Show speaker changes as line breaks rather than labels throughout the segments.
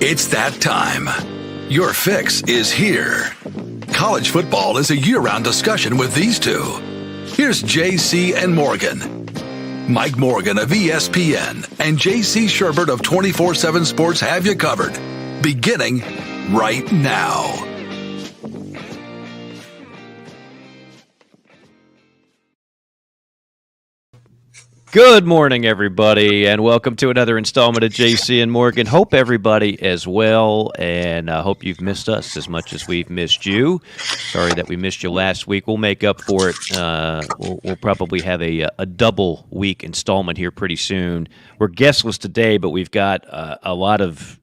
It's that time. Your fix is here. College football is a year-round discussion with these two. Here's JC and Morgan. Mike Morgan of ESPN and JC Shurburtt of 24/7 Sports have you covered. Beginning right now.
Good morning, everybody, and welcome to another installment of JC and Morgan. Hope everybody is well, and hope you've missed us as much as we've missed you. Sorry that we missed you last week. We'll make up for it. We'll probably have a double week installment here pretty soon. We're guestless today, but we've got a lot of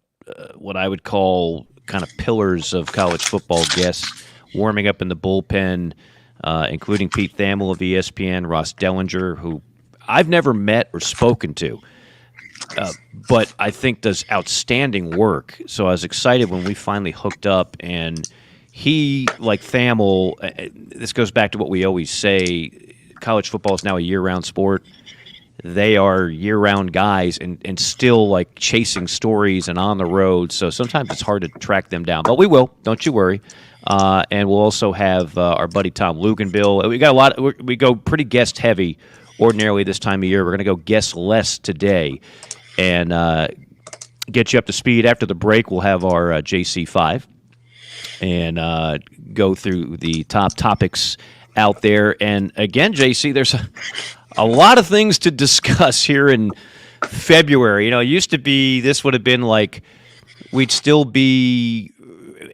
what I would call kind of pillars of college football guests warming up in the bullpen, including Pete Thamel of ESPN, Ross Dellinger, who I've never met or spoken to, but I think does outstanding work. So I was excited when we finally hooked up, and he, like Thamel, this goes back to what we always say, college football is now a year-round sport. They are year-round guys and still like chasing stories and on the road, so sometimes it's hard to track them down. But we will, don't you worry. And we'll also have our buddy Tom Luganbill. We got a lot. We go pretty guest-heavy ordinarily this time of year. We're going to go guest less today and get you up to speed. After the break, we'll have our JC5 and go through the top topics out there. And again, JC, there's a lot of things to discuss here in February. You know, it used to be, this would have been like, we'd still be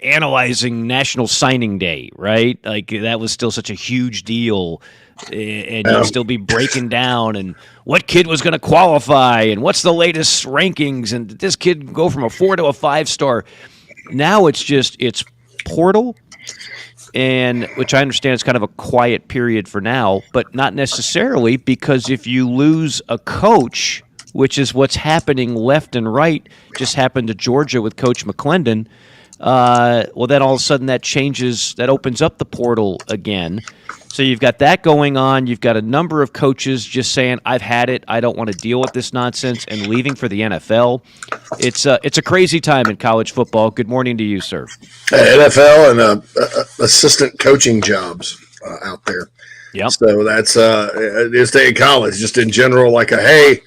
analyzing National Signing Day, right? Like that was still such a huge deal. And you'll still be breaking down and what kid was going to qualify and what's the latest rankings and did this kid go from a 4 to a 5-star. Now it's portal, and which I understand is kind of a quiet period for now, but not necessarily, because if you lose a coach, which is what's happening left and right, just happened to Georgia with Coach McClendon, well, then all of a sudden that changes, that opens up the portal again. So you've got that going on. You've got a number of coaches just saying, I've had it, I don't want to deal with this nonsense, and leaving for the NFL. It's a crazy time in college football. Good morning to you, sir.
NFL and assistant coaching jobs out there.
Yep.
So that's this day in college, just in general, like hey,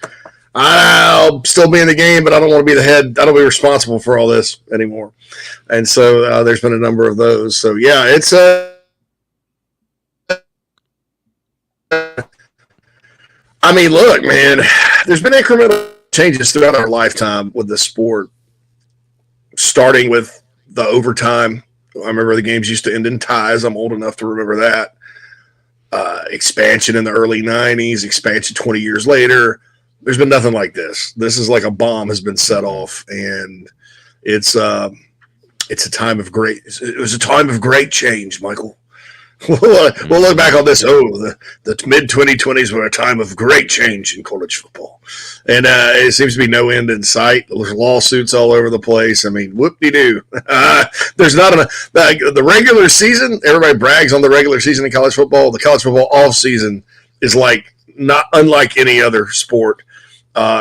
I'll still be in the game, but I don't want to be the head. I don't be responsible for all this anymore. And so there's been a number of those. So, yeah, it's I mean, look, man, there's been incremental changes throughout our lifetime with the sport, starting with the overtime. I remember the games used to end in ties. I'm old enough to remember that. Expansion in the early 90s, expansion 20 years later. There's been nothing like this. This is like a bomb has been set off, and it's a time of great. It was a time of great change, Michael. We'll look back on this. The mid 2020s were a time of great change in college football, and it seems to be no end in sight. There's lawsuits all over the place. I mean, whoop-de-doo. There's not enough. The regular season, everybody brags on the regular season in college football. The college football off season is like not unlike any other sport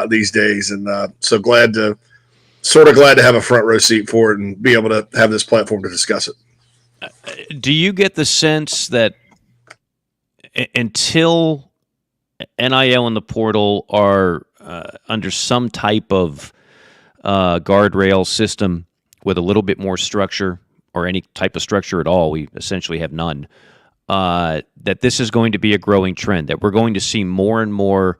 these days, and so glad to have a front row seat for it and be able to have this platform to discuss it.
Do you get the sense that until NIL and the portal are under some type of guardrail system with a little bit more structure, or any type of structure at all, we essentially have none, that this is going to be a growing trend, that we're going to see more and more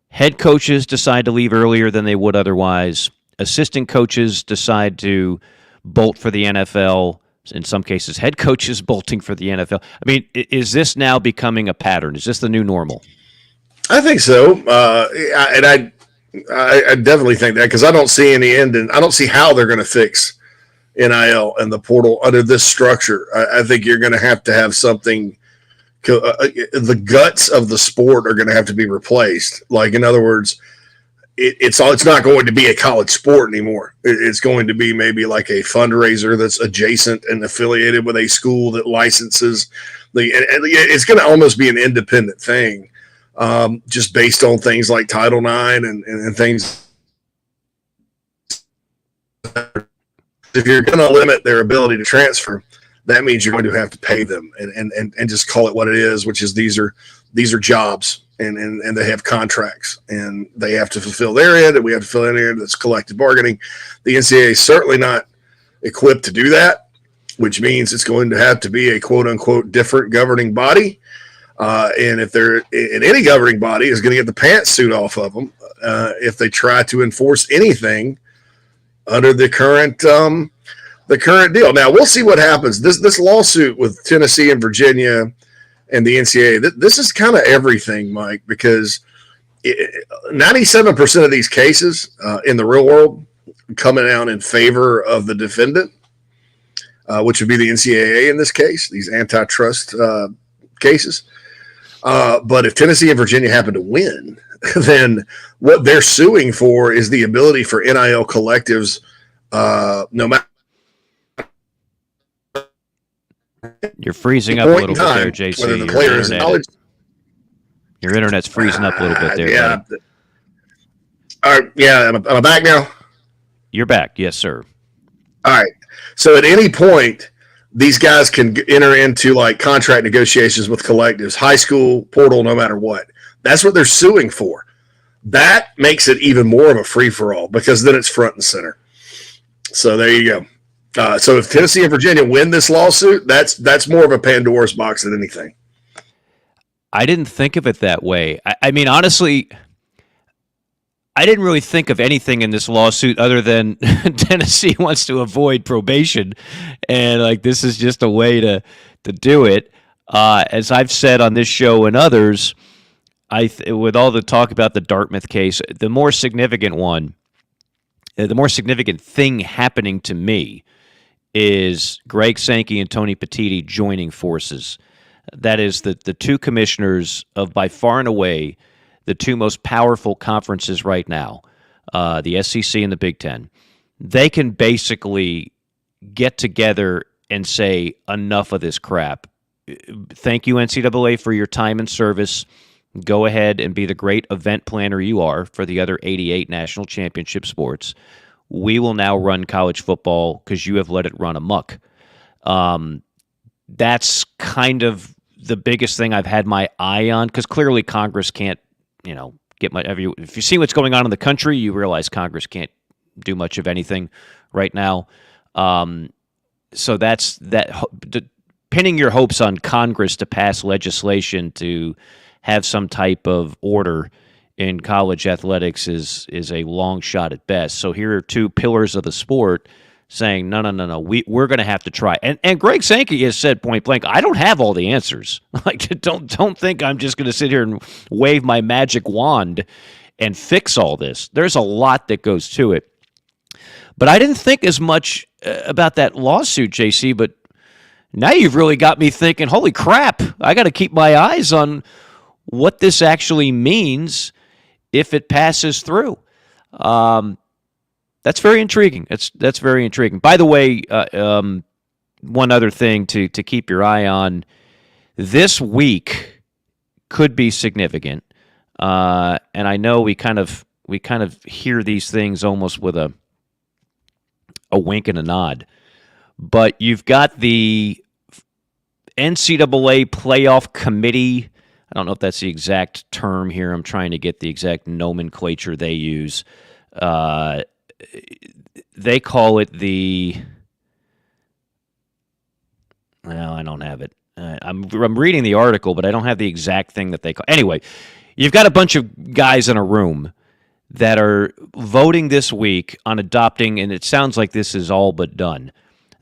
head coaches decide to leave earlier than they would otherwise, assistant coaches decide to bolt for the NFL, in some cases head coaches bolting for the NFL. I mean, is this now becoming a pattern? Is this the new normal?
I think so, and I definitely think that, because I don't see any end, and I don't see how they're going to fix NIL and the portal under this structure. I think you're going to have something. The guts of the sport are going to have to be replaced. Like, in other words, it's not going to be a college sport anymore. It's going to be maybe like a fundraiser that's adjacent and affiliated with a school that licenses it's going to almost be an independent thing, just based on things like Title IX and things if you're going to limit their ability to transfer, that means you're going to have to pay them and just call it what it is, which is these are jobs and they have contracts and they have to fulfill their end and we have to fill in there. That's collective bargaining. The NCAA is certainly not equipped to do that, which means it's going to have to be a quote unquote different governing body. And if they're in any governing body is going to get the pantsuit off of them if they try to enforce anything under the current deal. Now we'll see what happens. This lawsuit with Tennessee and Virginia and the NCAA, this is kind of everything, Mike, because 97% of these cases in the real world coming out in favor of the defendant, which would be the NCAA in this case, these antitrust cases. But if Tennessee and Virginia happen to win, then what they're suing for is the ability for NIL collectives, no matter.
You're freezing up a little bit there, JC. Your internet's freezing up a little bit there.
Yeah. All right. Yeah. Am I back now?
You're back. Yes, sir.
All right. So at any point, these guys can enter into like contract negotiations with collectives, high school, portal, no matter what. That's what they're suing for. That makes it even more of a free-for-all because then it's front and center. So there you go. So if Tennessee and Virginia win this lawsuit, that's more of a Pandora's box than anything.
I didn't think of it that way. I mean, honestly, I didn't really think of anything in this lawsuit other than Tennessee wants to avoid probation, and like this is just a way to do it. As I've said on this show and others, with all the talk about the Dartmouth case, the more significant thing happening to me is Greg Sankey and Tony Petitti joining forces. That is the two commissioners of by far and away the two most powerful conferences right now, the SEC and the Big Ten. They can basically get together and say, enough of this crap. Thank you, NCAA, for your time and service. Go ahead and be the great event planner you are for the other 88 national championship sports. We will now run college football because you have let it run amok. That's kind of the biggest thing I've had my eye on because clearly Congress can't, get much. If you see what's going on in the country, you realize Congress can't do much of anything right now. So that's that. Pinning your hopes on Congress to pass legislation to have some type of order in college athletics is a long shot at best. So here are two pillars of the sport saying, no, we're going to have to try. And Greg Sankey has said point blank, I don't have all the answers. Like, don't think I'm just going to sit here and wave my magic wand and fix all this. There's a lot that goes to it. But I didn't think as much about that lawsuit, JC, but now you've really got me thinking, holy crap, I got to keep my eyes on what this actually means if it passes through. That's very intriguing. That's very intriguing. By the way, one other thing to keep your eye on, this week could be significant. And I know we kind of hear these things almost with a wink and a nod. But you've got the NCAA playoff committee. I don't know if that's the exact term here. I'm trying to get the exact nomenclature they use. They call it well, I don't have it. I'm reading the article, but I don't have the exact thing that they call. Anyway, you've got a bunch of guys in a room that are voting this week on adopting, and it sounds like this is all but done,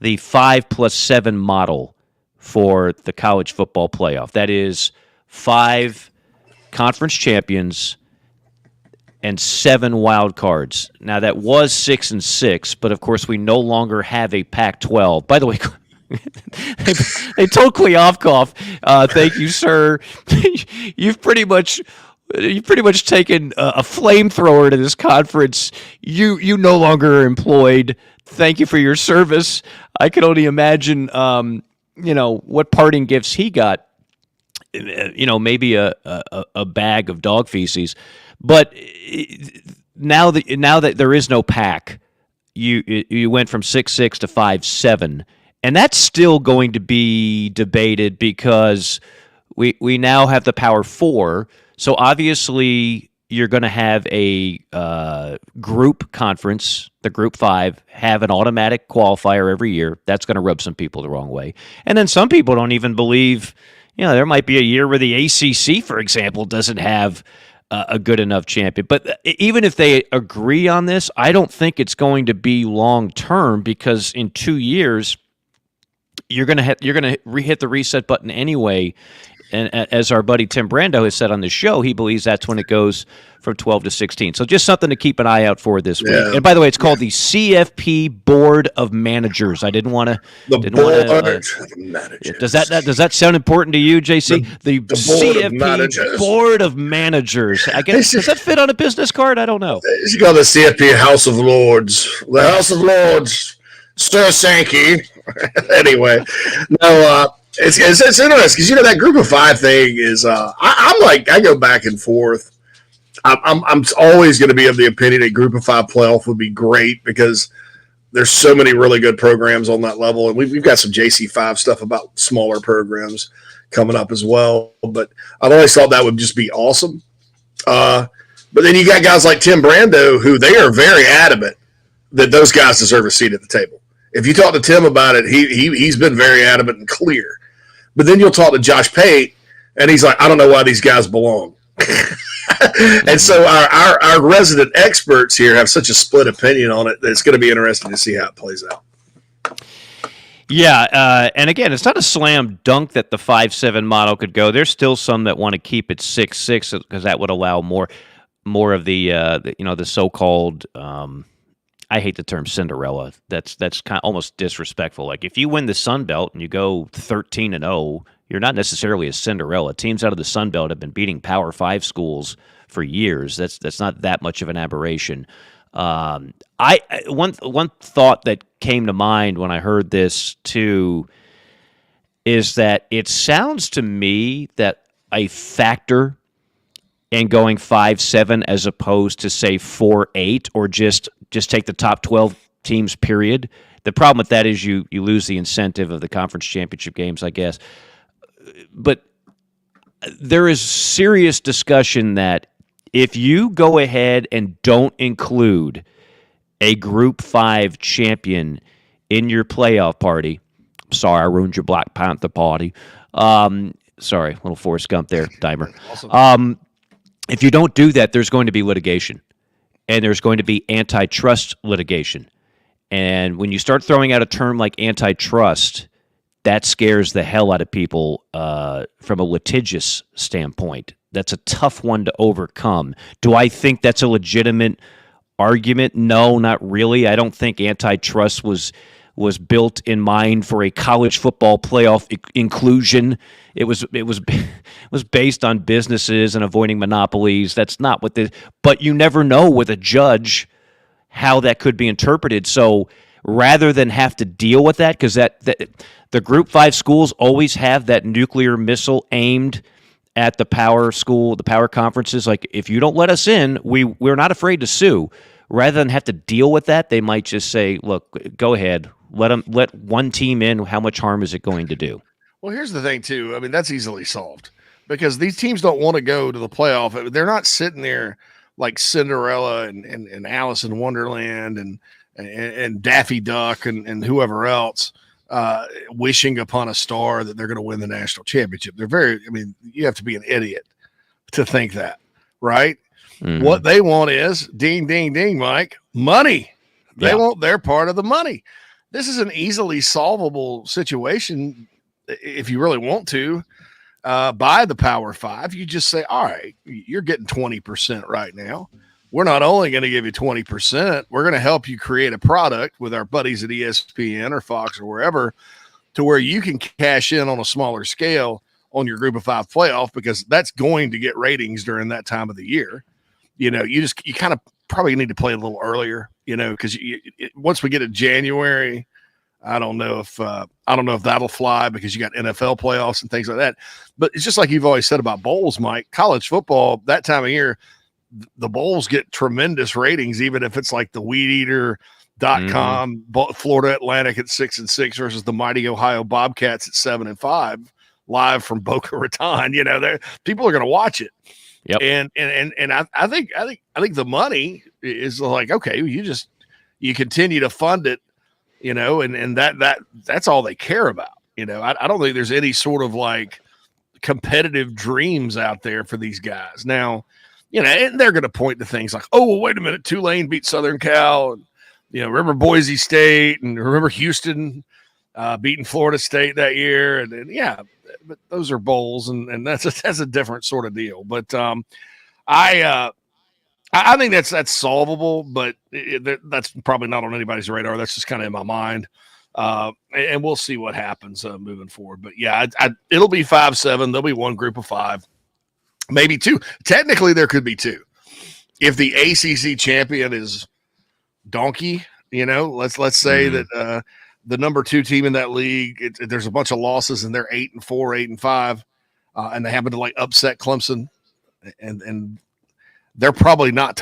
the 5+7 model for the college football playoff. That is 5 conference champions and 7 wild cards. Now, that was 6 and 6, but of course we no longer have a Pac-12. By the way, they told Kleofkoff, thank you, sir. You've pretty much taken a flamethrower to this conference. You no longer are employed. Thank you for your service. I can only imagine, what parting gifts he got. Maybe a bag of dog feces. But now that there is no pack, you went from 6-6 to 5-7, and that's still going to be debated because we now have the Power Four. So obviously you're going to have a group conference, the Group 5, have an automatic qualifier every year. That's going to rub some people the wrong way. And then some people don't even believe, there might be a year where the ACC, for example, doesn't have a good enough champion. But even if they agree on this, I don't think it's going to be long term because in 2 years you're going to hit the reset button anyway. And as our buddy Tim Brando has said on the show, he believes that's when it goes from 12 to 16. So just something to keep an eye out for this week. And by the way, it's called the CFP Board of Managers. I didn't want to.
The Board of Managers.
Does that sound important to you, JC? The CFP Board of Managers. I guess does that fit on a business card? I don't know.
It's called the CFP House of Lords. The House of Lords, Sir Sankey. Anyway, no. It's interesting because that Group of 5 thing is I go back and forth. I'm always going to be of the opinion that Group of 5 playoff would be great because there's so many really good programs on that level, and we've got some JC5 stuff about smaller programs coming up as well. But I've always thought that would just be awesome. But then you got guys like Tim Brando who they are very adamant that those guys deserve a seat at the table. If you talk to Tim about it, he's been very adamant and clear. But then you'll talk to Josh Pate, and he's like, I don't know why these guys belong. And so our resident experts here have such a split opinion on it that it's going to be interesting to see how it plays out.
Yeah, and again, it's not a slam dunk that the 5-7 model could go. There's still some that want to keep it 6-6 because that would allow more of the so-called I hate the term Cinderella. That's kind of almost disrespectful. Like if you win the Sun Belt and you go 13-0, you're not necessarily a Cinderella. Teams out of the Sun Belt have been beating Power 5 schools for years. That's not that much of an aberration. One thought that came to mind when I heard this too is that it sounds to me that a factor in going 5-7 as opposed to say 4-8 or just take the top 12 teams, period. The problem with that is you lose the incentive of the conference championship games, I guess. But there is serious discussion that if you go ahead and don't include a Group 5 champion in your playoff party, sorry, I ruined your Black Panther party. Sorry, little Forrest Gump there, Dimer. Awesome. If you don't do that, there's going to be litigation. And there's going to be antitrust litigation. And when you start throwing out a term like antitrust, that scares the hell out of people from a litigious standpoint. That's a tough one to overcome. Do I think that's a legitimate argument? No, not really. I don't think antitrust was built in mind for a college football playoff inclusion. It was based on businesses and avoiding monopolies. That's not what but you never know with a judge how that could be interpreted. So rather than have to deal with that, because that the Group 5 schools always have that nuclear missile aimed at the power school, the power conferences. Like, if you don't let us in, we're not afraid to sue. Rather than have to deal with that, they might just say, look, go ahead. Let one team in. How much harm is it going to do?
Well, here's the thing, too. I mean, that's easily solved because these teams don't want to go to the playoff. They're not sitting there like Cinderella and Alice in Wonderland and Daffy Duck and whoever else wishing upon a star that they're going to win the national championship. You have to be an idiot to think that, right? Mm-hmm. What they want is ding, ding, ding, Mike, money. They want their part of the money. This is an easily solvable situation if you really want to by the Power 5. You just say, all right, you're getting 20% right now. We're not only going to give you 20%, we're going to help you create a product with our buddies at ESPN or Fox or wherever to where you can cash in on a smaller scale on your Group of 5 playoff because that's going to get ratings during that time of the year. You kind of probably need to play a little earlier, because once we get to January, I don't know if that'll fly because you got NFL playoffs and things like that. But it's just like you've always said about bowls, Mike. College football, that time of year, the bowls get tremendous ratings, even if it's like the Weed Eater .com, Florida Atlantic at 6-6 versus the mighty Ohio Bobcats at 7-5, live from Boca Raton. People are going to watch it.
Yep.
And I think the money is like, okay, you continue to fund it, and that's all they care about. I don't think there's any sort of like competitive dreams out there for these guys now. And they're going to point to things like, oh, well, wait a minute, Tulane beat Southern Cal, and remember Boise State, and remember Houston beating Florida State that year, and yeah, but those are bowls, and that's a different sort of deal. But I think that's solvable, but that's probably not on anybody's radar. That's just kind of in my mind, and we'll see what happens moving forward. But yeah, it'll be 5-7. There'll be one group of 5, maybe 2. Technically, there could be 2 if the ACC champion is Donkey. Let's say that the number 2 team in that league, there's a bunch of losses, and they're 8-4, 8-5, and they happen to like upset Clemson, and they're probably not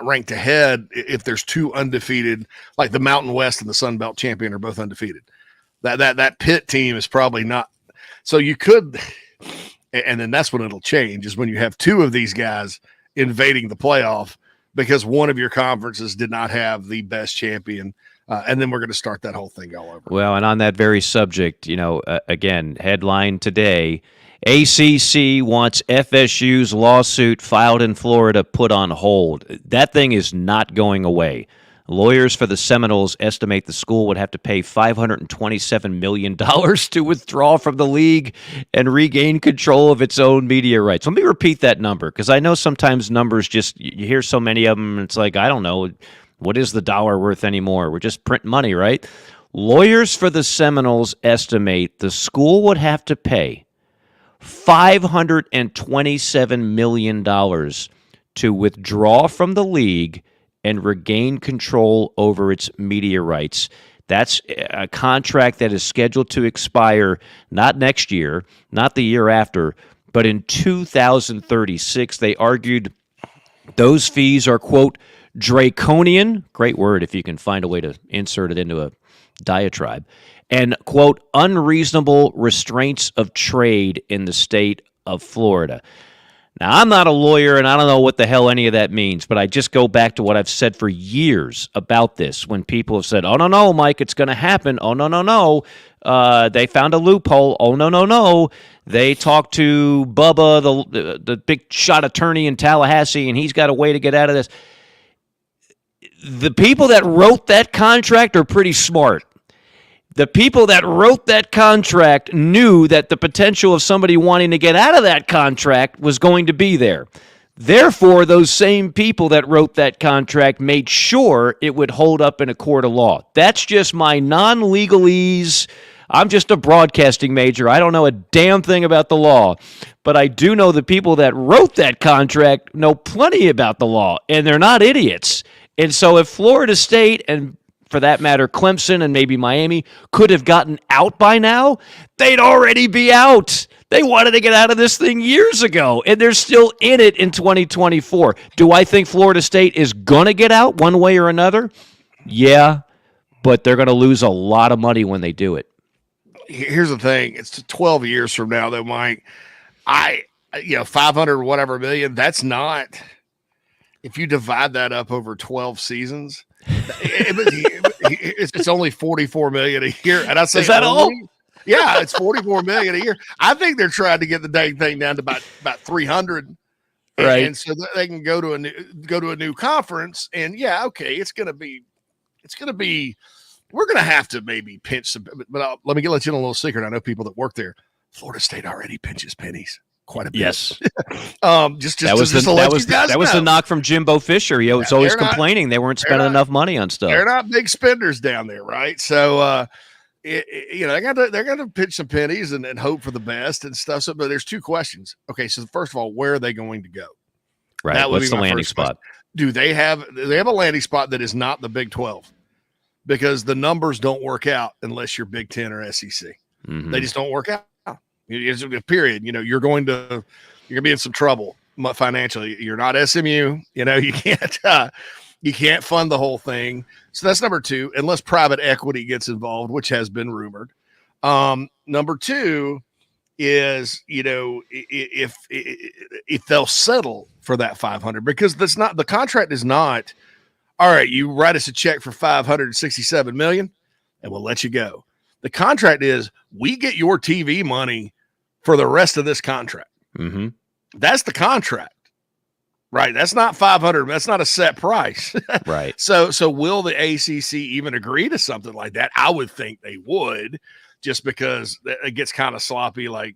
ranked ahead if there's 2 undefeated, like the Mountain West and the Sun Belt champion are both undefeated. That Pitt team is probably not. So you could, and then that's when it'll change, is when you have 2 of these guys invading the playoff because one of your conferences did not have the best champion. And then we're going to start that whole thing all over.
Well, and on that very subject, again, headline today, ACC wants FSU's lawsuit filed in Florida put on hold. That thing is not going away. Lawyers for the Seminoles estimate the school would have to pay $527 million to withdraw from the league and regain control of its own media rights. Let me repeat that number, because I know sometimes numbers you hear so many of them, it's like, I don't know, what is the dollar worth anymore? We're just printing money, right? Lawyers for the Seminoles estimate the school would have to pay $527 million to withdraw from the league and regain control over its media rights. That's a contract that is scheduled to expire not next year, not the year after, but in 2036. They argued those fees are, quote, draconian, great word if you can find a way to insert it into a diatribe, and, quote, unreasonable restraints of trade in the state of Florida. Now, I'm not a lawyer, and I don't know what the hell any of that means, but I just go back to what I've said for years about this, when people have said, oh, no, Mike, it's going to happen. Oh, no. They found a loophole. Oh, no. They talked to Bubba, the big shot attorney in Tallahassee, and he's got a way to get out of this. The people that wrote that contract are pretty smart. The people that wrote that contract knew that the potential of somebody wanting to get out of that contract was going to be there. Therefore, those same people that wrote that contract made sure it would hold up in a court of law. That's just my non-legalese. I'm just a broadcasting major. I don't know a damn thing about the law. But I do know the people that wrote that contract know plenty about the law, and they're not idiots. And so if Florida State, and for that matter, Clemson and maybe Miami, could have gotten out by now, they'd already be out. They wanted to get out of this thing years ago, and they're still in it in 2024. Do I think Florida State is going to get out one way or another? Yeah, but they're going to lose a lot of money when they do it.
Here's the thing. It's 12 years from now, though, Mike. 500 whatever million, that's not, if you divide that up over 12 seasons, it's only $44 million a year. And I say,
is that all?
Yeah, it's $44 million a year. I think they're trying to get the dang thing down to about 300,
right? And
so that they can go to a new conference. And yeah, okay, it's gonna be. We're gonna have to maybe pinch some. But let me let you in a little secret. I know people that work there. Florida State already pinches pennies quite a bit.
Yes.
That was
the knock from Jimbo Fisher. He was always complaining they weren't spending enough money on stuff.
They're not big spenders down there, right? So they're gonna pitch some pennies and hope for the best and stuff. So, but there's 2 questions. Okay, so first of all, where are they going to go?
Right. What's the landing spot?
Do they have a landing spot that is not the Big 12? Because the numbers don't work out unless you're Big 10 or SEC. Mm-hmm. They just don't work out. It's a period. You're going to be in some trouble financially. You're not SMU. You can't You can't fund the whole thing. So that's number two, unless private equity gets involved, which has been rumored. Number two is, if they'll settle for that 500, because that's not, the contract is not, all right, you write us a check for $567 million and we'll let you go. The contract is, we get your TV money for the rest of this contract.
Mm-hmm.
That's the contract. Right. That's not 500. That's not a set price.
Right.
So will the ACC even agree to something like that? I would think they would, just because it gets kind of sloppy. Like,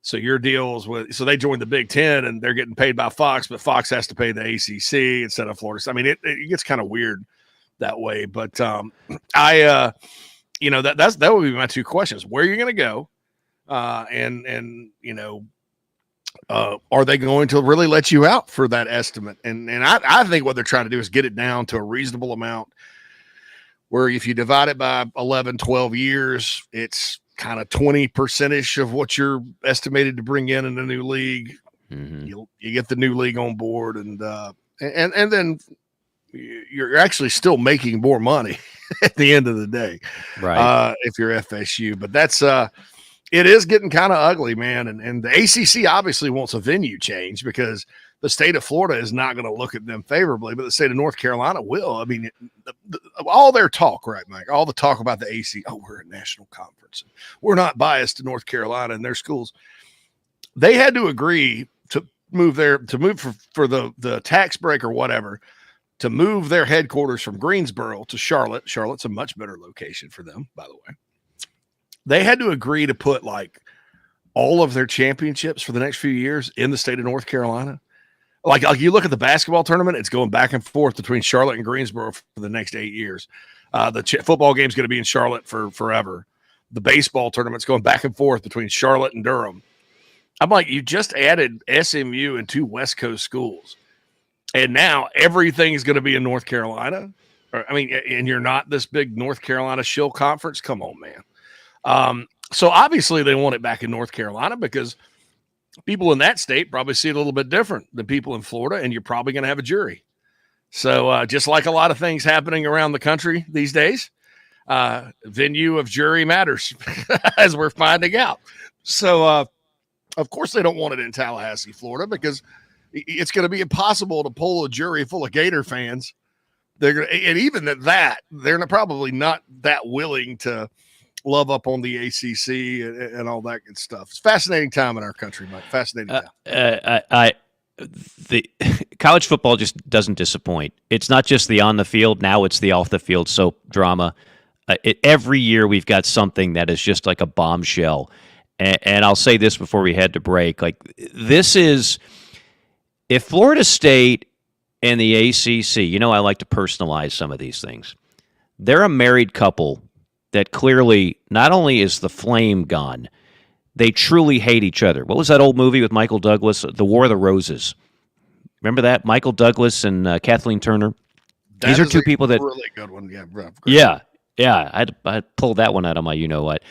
so your deals with, so they joined the Big Ten and they're getting paid by Fox, but Fox has to pay the ACC instead of Florida. I mean, it gets kind of weird that way. But that would be my two questions. Where are you going to go? Are they going to really let you out for that estimate? And I think what they're trying to do is get it down to a reasonable amount where if you divide it by 11, 12 years, it's kind of 20% of what you're estimated to bring in the new league.
Mm-hmm.
You get the new league on board, and then you're actually still making more money at the end of the day,
right?
If you're FSU, but that's it is getting kind of ugly, man. And the ACC obviously wants a venue change because the state of Florida is not going to look at them favorably, but the state of North Carolina will. I mean, all their talk, right, Mike? All the talk about the ACC, we're a national conference. We're not biased to North Carolina and their schools. They had to agree to move for the tax break or whatever, to move their headquarters from Greensboro to Charlotte. Charlotte's a much better location for them, by the way. They had to agree to put like all of their championships for the next few years in the state of North Carolina. Like you look at the basketball tournament, it's going back and forth between Charlotte and Greensboro for the next 8 years. The football game's going to be in Charlotte for forever. The baseball tournament's going back and forth between Charlotte and Durham. I'm like, you just added SMU and 2 West Coast schools, and now everything is going to be in North Carolina. And you're not this big North Carolina shill conference. Come on, man. So obviously they want it back in North Carolina because people in that state probably see it a little bit different than people in Florida, and you're probably going to have a jury. So just like a lot of things happening around the country these days, venue of jury matters as we're finding out. So of course they don't want it in Tallahassee, Florida, because it's going to be impossible to pull a jury full of Gator fans. And even at that, they're probably not that willing to love up on the ACC and all that good stuff. It's a fascinating time in our country, Mike. Fascinating time.
The college football just doesn't disappoint. It's not just the on the field. Now it's the off the field soap drama. Every year we've got something that is just like a bombshell. And I'll say this before we head to break. Like, this is, if Florida State and the ACC, I like to personalize some of these things. They're a married couple that clearly not only is the flame gone, they truly hate each other. What was that old movie with Michael Douglas, The War of the Roses? Remember that? Michael Douglas and Kathleen Turner. These are two people that
really good one.
Yeah. I pulled that one out of my you-know-what.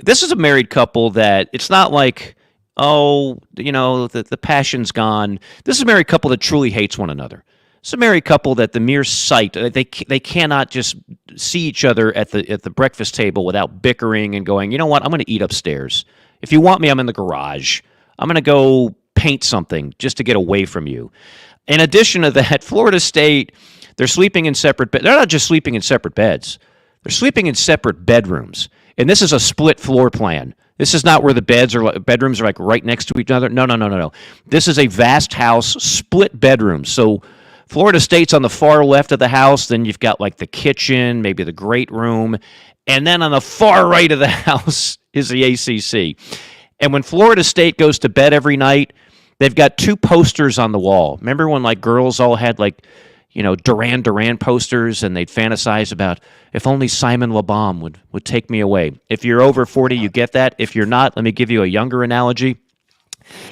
This is a married couple that it's not like, the passion's gone. This is a married couple that truly hates one another. It's a married couple that the mere sight, they cannot just see each other at the breakfast table without bickering and going, you know what, I'm going to eat upstairs. If you want me, I'm in the garage. I'm going to go paint something just to get away from you. In addition to that, Florida State, they're sleeping in separate beds. They're not just sleeping in separate beds. They're sleeping in separate bedrooms. And this is a split floor plan. This is not where the bedrooms are like right next to each other. No. This is a vast house, split bedrooms. So Florida State's on the far left of the house. Then you've got like the kitchen, maybe the great room. And then on the far right of the house is the ACC. And when Florida State goes to bed every night, they've got 2 posters on the wall. Remember when like girls all had like, Duran Duran posters, and they'd fantasize about, if only Simon LeBon would take me away. If you're over 40, you get that. If you're not, let me give you a younger analogy.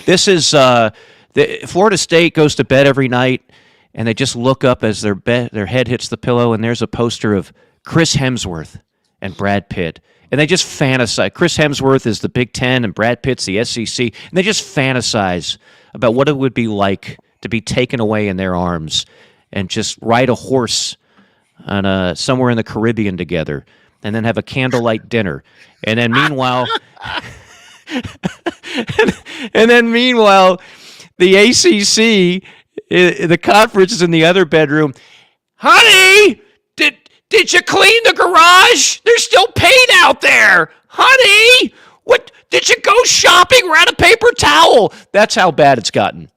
This is Florida State goes to bed every night, and they just look up as their head hits the pillow, and there's a poster of Chris Hemsworth and Brad Pitt. And they just fantasize. Chris Hemsworth is the Big Ten, and Brad Pitt's the SEC. And they just fantasize about what it would be like to be taken away in their arms and just ride a horse on somewhere in the Caribbean together, and then have a candlelight dinner, and then meanwhile, meanwhile, the ACC, the conference is in the other bedroom. Honey, did you clean the garage? There's still paint out there. Honey, what did you go shopping? We're out of paper towel. That's how bad it's gotten.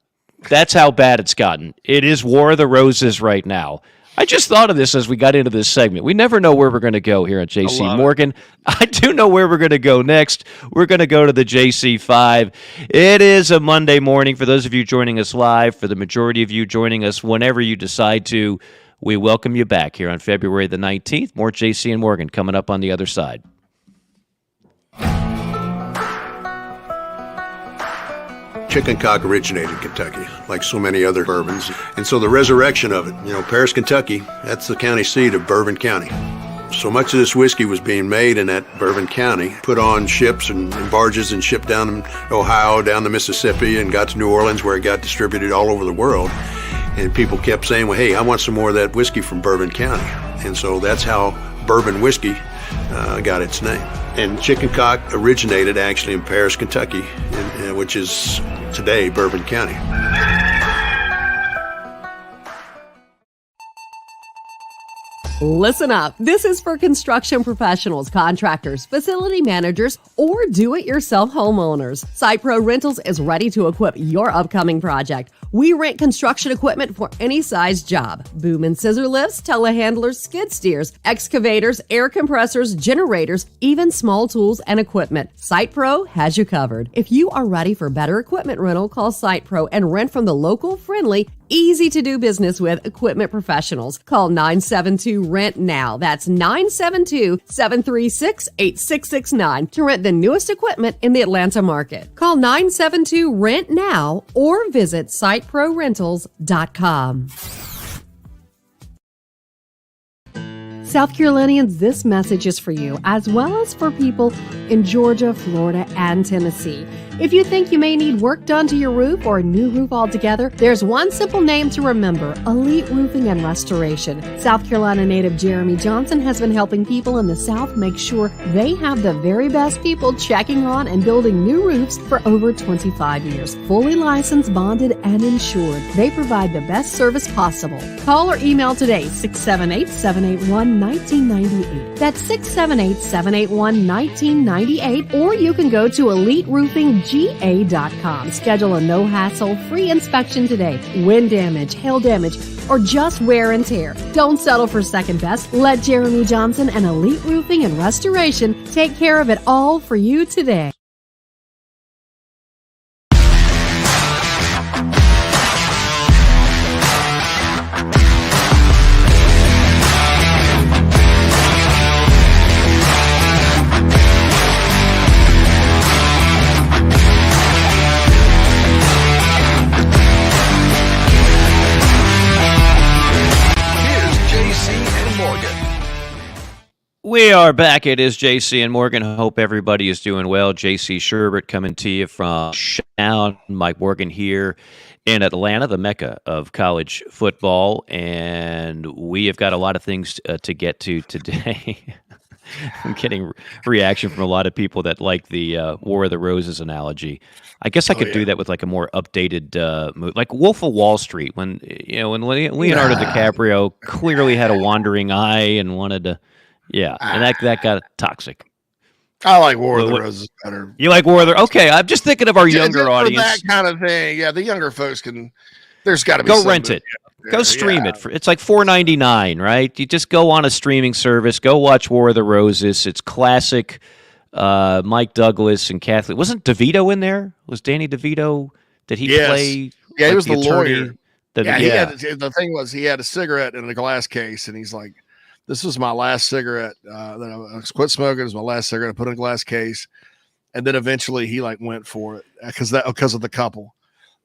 It is War of the Roses right now. I just thought of this as we got into this segment. We never know where we're going to go here at JC Morgan. I do know where we're going to go next. We're going to go to the JC5. It is a Monday morning for those of you joining us live. For the majority of you joining us whenever you decide to, we welcome you back here on February the 19th. More JC and Morgan coming up on the other side.
Chicken cock originated in Kentucky, like so many other bourbons. And so the resurrection of it, Paris, Kentucky, that's the county seat of Bourbon County. So much of this whiskey was being made in that Bourbon County, put on ships and barges and shipped down Ohio, down to Mississippi, and got to New Orleans, where it got distributed all over the world. And people kept saying, well, hey, I want some more of that whiskey from Bourbon County. And so that's how bourbon whiskey got its name. And chicken cock originated actually in Paris, Kentucky, which is today Bourbon County.
Listen up. This is for construction professionals, contractors, facility managers, or do-it-yourself homeowners. SitePro Rentals is ready to equip your upcoming project. We rent construction equipment for any size job. Boom and scissor lifts, telehandlers, skid steers, excavators, air compressors, generators, even small tools and equipment. SitePro has you covered. If you are ready for better equipment rental, call SitePro and rent from the local, friendly, easy to do business with equipment professionals. Call 972-RENT-NOW. That's 972-736-8669 to rent the newest equipment in the Atlanta market. Call 972-RENT-NOW or visit siteprorentals.com. South Carolinians, this message is for you, as well as for people in Georgia, Florida, and Tennessee. If you think you may need work done to your roof or a new roof altogether, there's one simple name to remember: Elite Roofing and Restoration. South Carolina native Jeremy Johnson has been helping people in the South make sure they have the very best people checking on and building new roofs for over 25 years. Fully licensed, bonded, and insured, they provide the best service possible. Call or email today, 678-781-1998. That's 678-781-1998, or you can go to eliteroofingga.com. Schedule a no-hassle, free inspection today. Wind damage, hail damage, or just wear and tear. Don't settle for second best. Let Jeremy Johnson and Elite Roofing and Restoration take care of it all for you today.
We are back. It is JC and Morgan. Hope everybody is doing well. JC Shurburtt coming to you from Shurburtt. Mike Morgan here in Atlanta, the mecca of college football. And we have got a lot of things to get to today. I'm getting reaction from a lot of people that like the War of the Roses analogy. I guess I could do that with like a more updated movie, like Wolf of Wall Street, when Leonardo DiCaprio clearly had a wandering eye and wanted to. Yeah, and that got toxic.
I like War of the Roses better.
You like War of the? Okay, I'm just thinking of our younger audience.
That kind of thing. Yeah, the younger folks can. There's got to be
go rent it. Go stream it. It's like $4.99, right? You just go on a streaming service. Go watch War of the Roses. It's classic. Mike Douglas and Kathleen. Wasn't DeVito in there? Was Danny DeVito? Did he play?
Yeah, he was the
lawyer.
The thing was, he had a cigarette in a glass case, and he's like, "This was my last cigarette that I quit smoking. It was my last cigarette. I put in a glass case." And then eventually he went for it because of the couple,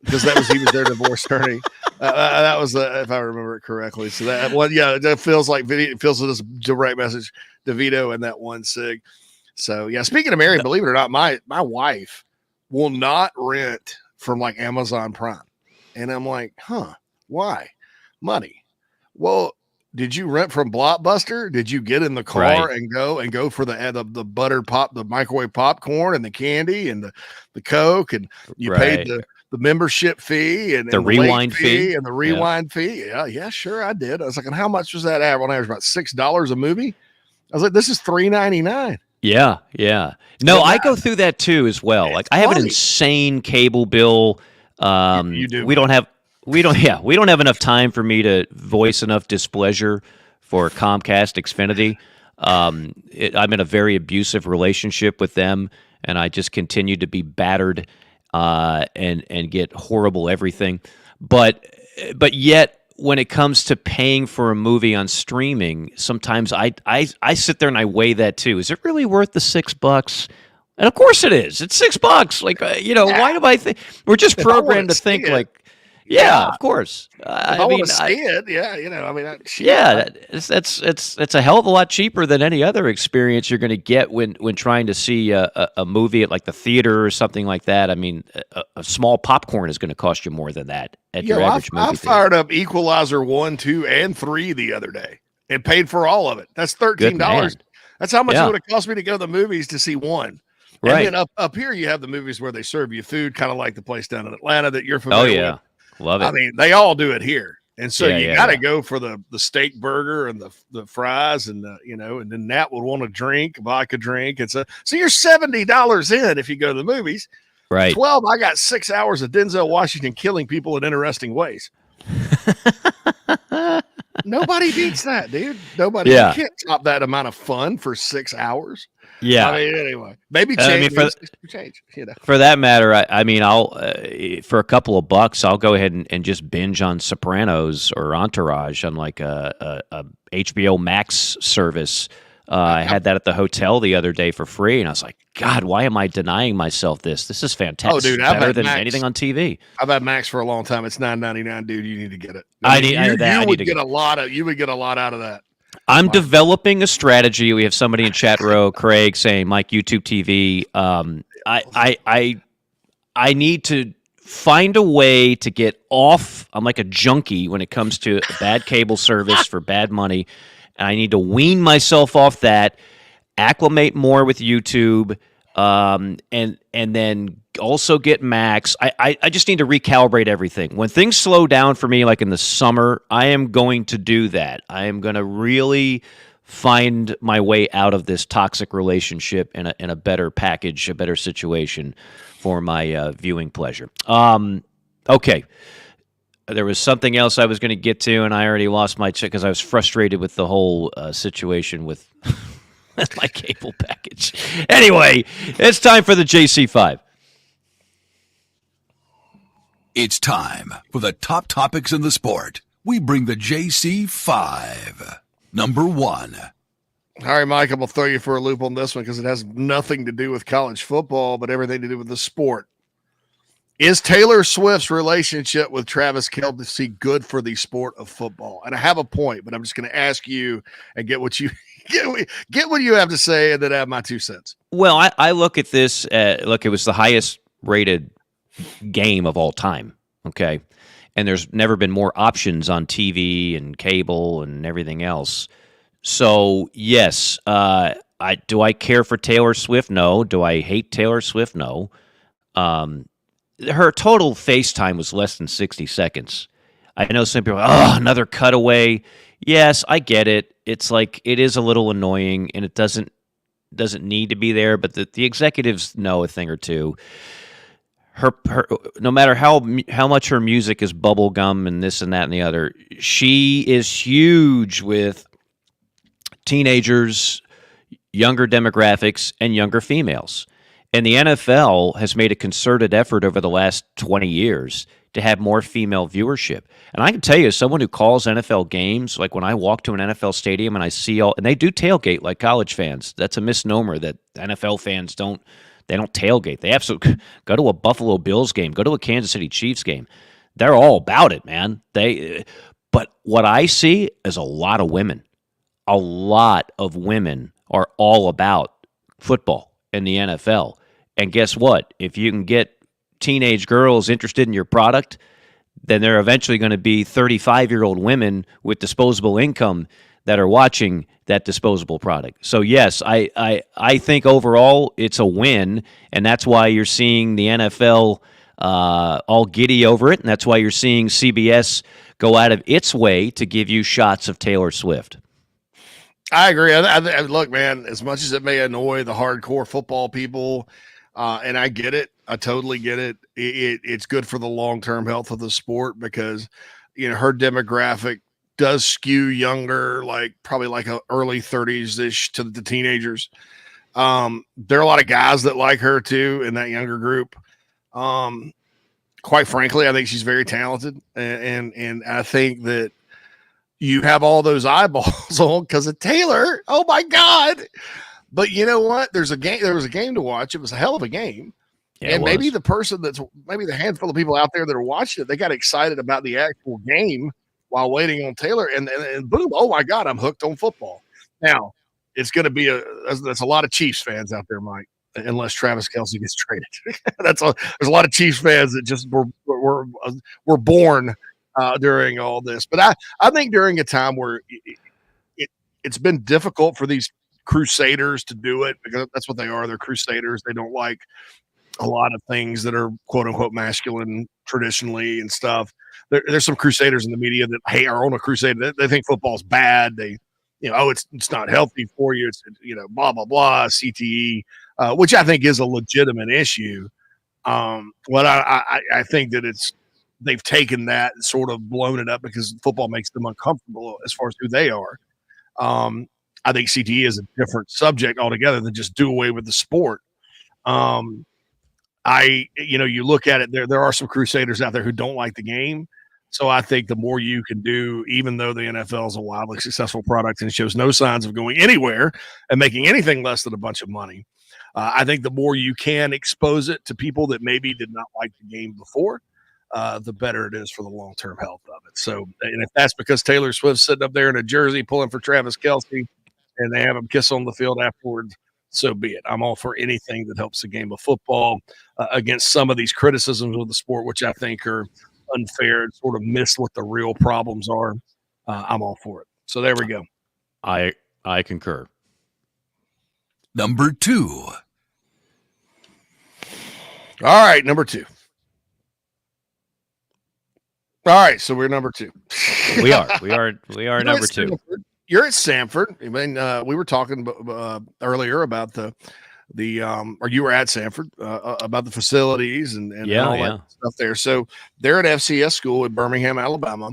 because he was their divorce attorney. That was if I remember it correctly. So that feels like this direct message, DeVito and that one cig. So yeah, speaking of married, believe it or not, my wife will not rent from Amazon Prime. And I'm like, why? Money. Well, did you rent from Blockbuster? Did you get in the car and go for the buttered pop, the microwave popcorn and the candy and the Coke, and you paid the membership fee and
the rewind fee
and the rewind fee? Yeah, sure, I did. I was like, and how much was that on average? About $6 a movie. I was like, this is $3.99.
Yeah. No, I go through that too as well. Like I have an insane cable bill.
You do.
We don't have enough time for me to voice enough displeasure for Comcast Xfinity. I'm in a very abusive relationship with them, and I just continue to be battered and get horrible everything. But yet, when it comes to paying for a movie on streaming, sometimes I sit there and I weigh that too. Is it really worth the $6? And of course it is. It's $6. Like why do I think we're just programmed to think like? Yeah, of course.
I mean, see it.
It's a hell of a lot cheaper than any other experience you're going to get when trying to see a movie at like the theater or something like that. I mean, a small popcorn is going to cost you more than that at your average movie theater.
I fired up Equalizer 1, 2, and 3 the other day and paid for all of it. That's $13. That's how much it would have cost me to go to the movies to see one.
Right.
And then up here, you have the movies where they serve you food, kind of like the place down in Atlanta that you're familiar with.
Love it.
I mean, they all do it here. And so you got to go for the steak burger and the fries and and then Nat would want a vodka drink. So you're $70 in if you go to the movies.
Right.
12, I got 6 hours of Denzel Washington killing people in interesting ways. Nobody beats that, dude. Nobody. You can't top that amount of fun for 6 hours.
Yeah.
I mean, anyway, maybe change. Change.
For that matter, I mean, I'll for a couple of bucks, I'll go ahead and just binge on Sopranos or Entourage on like a HBO Max service. I had that at the hotel the other day for free, and I was like, God, why am I denying myself this? This is fantastic.
Oh, dude,
better than anything on TV.
I've had Max for a long time. It's $9.99, dude. You need to get it.
You
would get a lot out of that.
I'm developing a strategy. We have somebody in chat row, Craig, saying, Mike, YouTube TV. I need to find a way to get off. I'm like a junkie when it comes to bad cable service for bad money. And I need to wean myself off that, acclimate more with YouTube, and then also get Max. I just need to recalibrate everything. When things slow down for me, like in the summer, I am going to do that. I am going to really find my way out of this toxic relationship in a better package, a better situation for my viewing pleasure. Okay. There was something else I was going to get to, and I already lost my check because I was frustrated with the whole situation with my cable package. Anyway, it's time for the JC5.
It's time for the top topics in the sport. We bring the JC5. Number 1.
All right, Mike, I'm going to throw you for a loop on this one because it has nothing to do with college football, but everything to do with the sport. Is Taylor Swift's relationship with Travis Kelce good for the sport of football? And I have a point, but I'm just going to ask you and get what you get what you have to say, and then add my 2 cents.
Well, I look at this. Look, it was the highest rated game of all time. Okay, and there's never been more options on TV and cable and everything else. So yes, do I care for Taylor Swift? No. Do I hate Taylor Swift? No. Her total FaceTime was less than 60 seconds. I know some people are, another cutaway. Yes, I get it. It's like it is a little annoying, and it doesn't need to be there, but the executives know a thing or two. Her no matter how much her music is bubblegum and this and that and the other, she is huge with teenagers, younger demographics, and younger females. And the NFL has made a concerted effort over the last 20 years to have more female viewership. And I can tell you, as someone who calls NFL games, like when I walk to an NFL stadium and I see and they do tailgate like college fans. That's a misnomer that NFL fans don't tailgate. They absolutely go to a Buffalo Bills game, go to a Kansas City Chiefs game. They're all about it, man. But what I see is a lot of women. A lot of women are all about football in the NFL. And guess what? If you can get teenage girls interested in your product, then there are eventually going to be 35-year-old women with disposable income that are watching that disposable product. So yes, I think overall it's a win, and that's why you're seeing the NFL all giddy over it, and that's why you're seeing CBS go out of its way to give you shots of Taylor Swift.
I agree. Look, man, as much as it may annoy the hardcore football people, and I get it, I totally get it. It's good for the long-term health of the sport because, her demographic does skew younger, probably a early 30s-ish to the teenagers. There are a lot of guys that like her too in that younger group. Quite frankly, I think she's very talented, and I think that you have all those eyeballs on because of Taylor. Oh my God. But you know what? There was a game to watch. It was a hell of a game. Yeah, and maybe the handful of people out there that are watching it, they got excited about the actual game while waiting on Taylor, and boom, oh my God, I'm hooked on football. Now, it's going to be there's a lot of Chiefs fans out there, Mike, unless Travis Kelce gets traded. There's a lot of Chiefs fans that just were born during all this. But I think during a time where it's been difficult for these crusaders to do it, because that's what they are. They're crusaders. They don't like a lot of things that are quote unquote masculine traditionally and stuff. There's some crusaders in the media that are on a crusade. They think football's bad. They, it's not healthy for you. It's, blah, blah, blah, CTE, which I think is a legitimate issue. But I think that they've taken that and sort of blown it up because football makes them uncomfortable as far as who they are. I think CTE is a different subject altogether than just do away with the sport. You look at it, there are some crusaders out there who don't like the game. So I think the more you can do, even though the NFL is a wildly successful product and shows no signs of going anywhere and making anything less than a bunch of money, I think the more you can expose it to people that maybe did not like the game before, the better it is for the long-term health of it. So, and if that's because Taylor Swift's sitting up there in a jersey pulling for Travis Kelce and they have him kiss on the field afterwards, so be it. I'm all for anything that helps the game of football against some of these criticisms of the sport, which I think are unfair and sort of miss what the real problems are. I'm all for it. So there we go.
I concur.
Number 2.
All right, number 2. All right, so we're number 2.
We are number 2.
You're at Sanford. I mean, we were talking earlier about or you were at Sanford about the facilities and all that stuff there. So they're at FCS school in Birmingham, Alabama.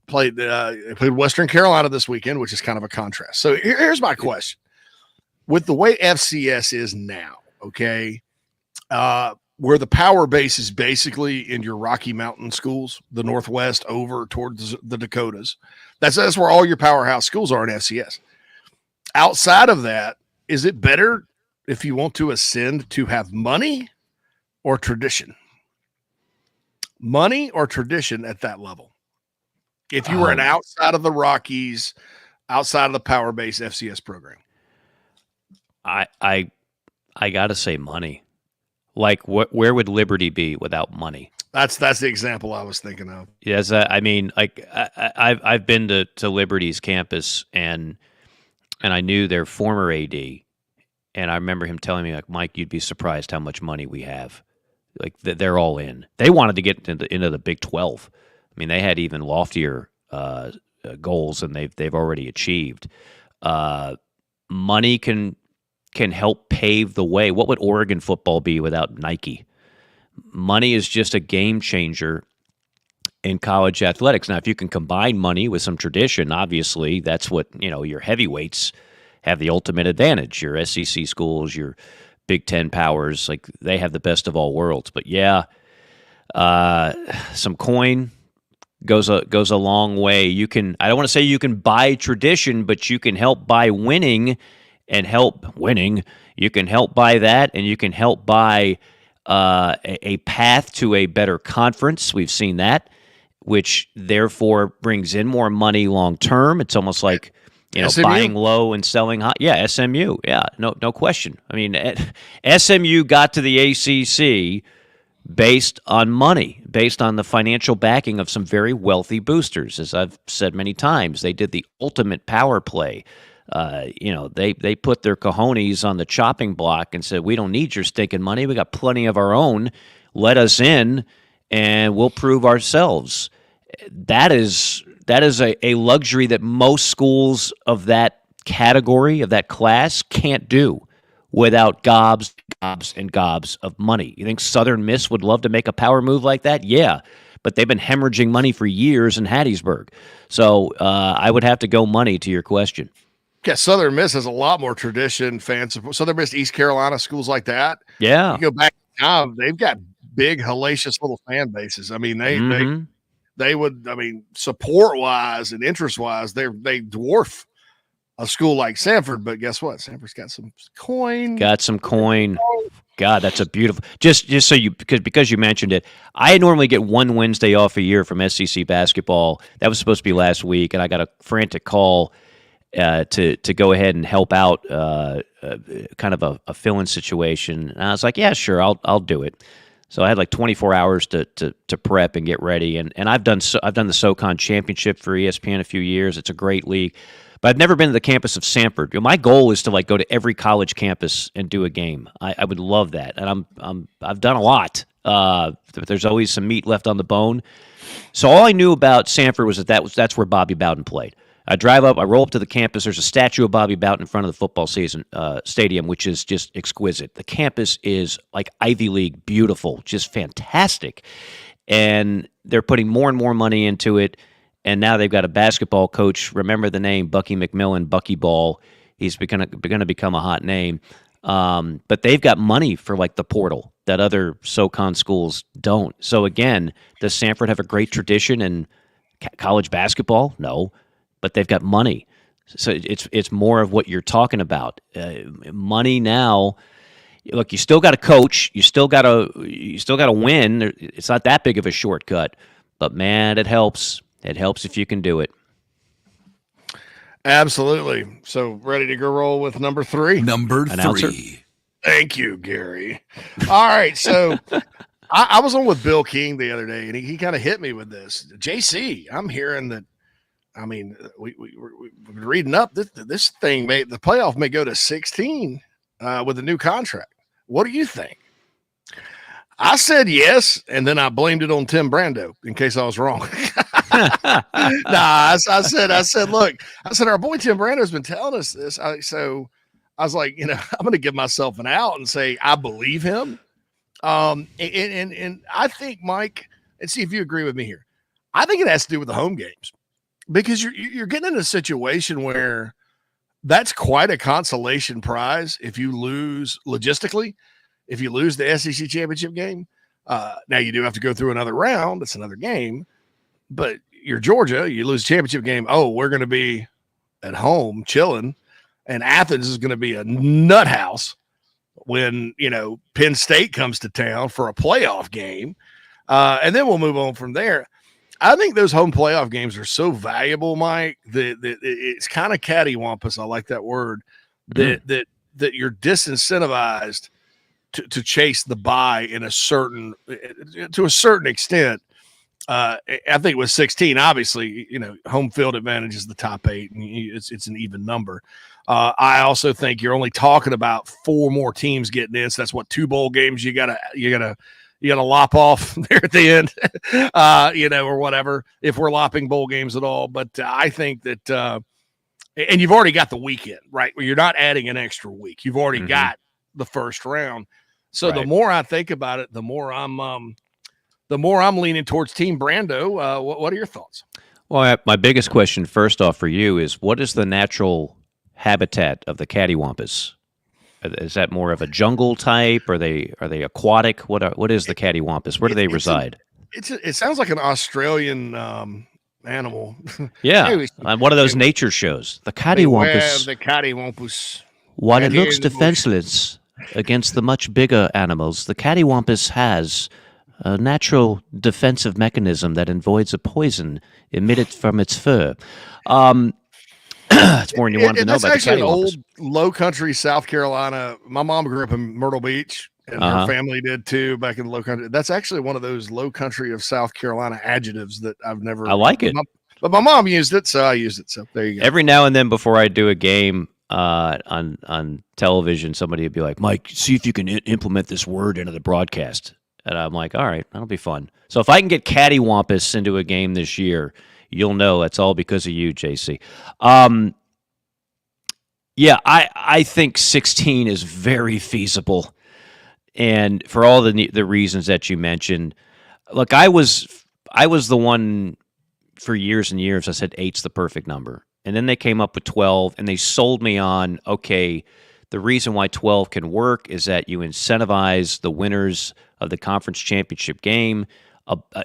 Played Western Carolina this weekend, which is kind of a contrast. So here's my question: with the way FCS is now, okay, where the power base is basically in your Rocky Mountain schools, the Northwest over towards the Dakotas. That's where all your powerhouse schools are in FCS. Outside of that, is it better if you want to ascend to have money or tradition? Money or tradition at that level? If you were an outside of the Rockies, outside of the power base FCS program.
I gotta say money. Like, where would Liberty be without money?
That's the example I was thinking of.
Yes, I mean, like I've been to Liberty's campus and I knew their former AD, and I remember him telling me, like, Mike, you'd be surprised how much money we have. Like, they're all in. They wanted to get into the Big 12. I mean, they had even loftier goals than they've already achieved. Money can help pave the way. What would Oregon football be without Nike? Money is just a game changer in college athletics. Now, if you can combine money with some tradition, obviously that's what, your heavyweights have the ultimate advantage. Your SEC schools, your Big Ten powers, like, they have the best of all worlds. But yeah, some coin goes a long way. You can, I don't want to say you can buy tradition, but you can help buy winning and help winning. You can help buy that, and you can help buy a path to a better conference. We've seen that, which therefore brings in more money long term. It's almost like
SMU.
Buying low and selling high. Yeah, SMU. Yeah, no question. I mean, SMU got to the ACC based on money, based on the financial backing of some very wealthy boosters. As I've said many times, they did the ultimate power play. They put their cojones on the chopping block and said, "We don't need your stinking money. We got plenty of our own. Let us in, and we'll prove ourselves." That is a luxury that most schools of that category, of that class, can't do without gobs and gobs of money. You think Southern Miss would love to make a power move like that? Yeah, but they've been hemorrhaging money for years in Hattiesburg. So I would have to go money to your question.
Yeah, Southern Miss has a lot more tradition, fan support. Southern Miss, East Carolina, schools like that.
Yeah.
You go back now, they've got big, hellacious little fan bases. I mean, they would, I mean, support-wise and interest-wise, they dwarf a school like Sanford. But guess what? Sanford's got some coin.
Got some coin. God, that's a beautiful. Just so you because you mentioned it, I normally get one Wednesday off a year from SEC basketball. That was supposed to be last week, and I got a frantic call to go ahead and help out, kind of a fill-in situation. And I was like, yeah, sure, I'll do it. So I had like 24 hours to prep and get ready. And I've done the SoCon Championship for ESPN a few years. It's a great league. But I've never been to the campus of Sanford. My goal is to like go to every college campus and do a game. I would love that. And I've done a lot. But there's always some meat left on the bone. So all I knew about Sanford was that's where Bobby Bowden played. I drive up, I roll up to the campus. There's a statue of Bobby Bowden in front of the football stadium, which is just exquisite. The campus is like Ivy League, beautiful, just fantastic. And they're putting more and more money into it. And now they've got a basketball coach. Remember the name, Bucky McMillan, Bucky Ball. He's going to become a hot name. But they've got money for like the portal that other SoCon schools don't. So again, does Sanford have a great tradition in college basketball? No. But they've got money, so it's more of what you're talking about. Money now. Look, you still got to coach. You still got to win. It's not that big of a shortcut, but man, it helps. It helps if you can do it.
Absolutely. So ready to go roll with number 3.
Number
Announcer.
3.
Thank you, Gary. All right, so I was on with Bill King the other day, and he kind of hit me with this. JC, I'm hearing that. I mean, we've been reading up. This thing the playoff may go to 16 with a new contract. What do you think? I said yes, and then I blamed it on Tim Brando in case I was wrong. I said, look, our boy Tim Brando's been telling us this. So I was like, I'm going to give myself an out and say I believe him. And I think, Mike, and see if you agree with me here. I think it has to do with the home games. Because you're getting in a situation where that's quite a consolation prize if you lose logistically, if you lose the SEC championship game. Now you do have to go through another round. It's another game. But you're Georgia, you lose championship game. Oh, we're going to be at home chilling. And Athens is going to be a nut house when, Penn State comes to town for a playoff game. And then we'll move on from there. I think those home playoff games are so valuable, Mike, that it's kind of cattywampus. I like that word. That you're disincentivized to chase the bye to a certain extent. I think with 16, obviously, home field advantage is the top 8, and it's an even number. I also think you're only talking about 4 more teams getting in, so that's what 2 bowl games you gotta lop off there at the end, or whatever, if we're lopping bowl games at all. But I think that, and you've already got the weekend, right? Where you're not adding an extra week. You've already got the first round. So right. The more I think about it, the more I'm leaning towards Team Brando. What are your thoughts?
Well, my biggest question first off for you is, what is the natural habitat of the cattywampus? Is that more of a jungle type? Are they aquatic? What is the cattywampus? Where do they reside?
It sounds like an Australian animal.
Yeah, on one of those nature shows. The cattywampus.
The cattywampus.
While it looks defenseless against the much bigger animals, the cattywampus has a natural defensive mechanism that avoids a poison emitted from its fur. It's more than you wanted to know about the cattywampus.
Old low country South Carolina. My mom grew up in Myrtle Beach, and her family did too back in the Low Country. That's actually one of those Low Country of South Carolina adjectives that I've never.
I like it.
But my mom used it, so I used it. So there you go.
Every now and then, before I do a game on television, somebody would be like, "Mike, see if you can implement this word into the broadcast." And I'm like, "All right, that'll be fun." So if I can get cattywampus into a game this year, you'll know that's all because of you, JC. Yeah, I think 16 is very feasible, and for all the reasons that you mentioned. Look, I was the one for years and years. I said 8's the perfect number, and then they came up with 12, and they sold me on, okay, the reason why 12 can work is that you incentivize the winners of the conference championship game.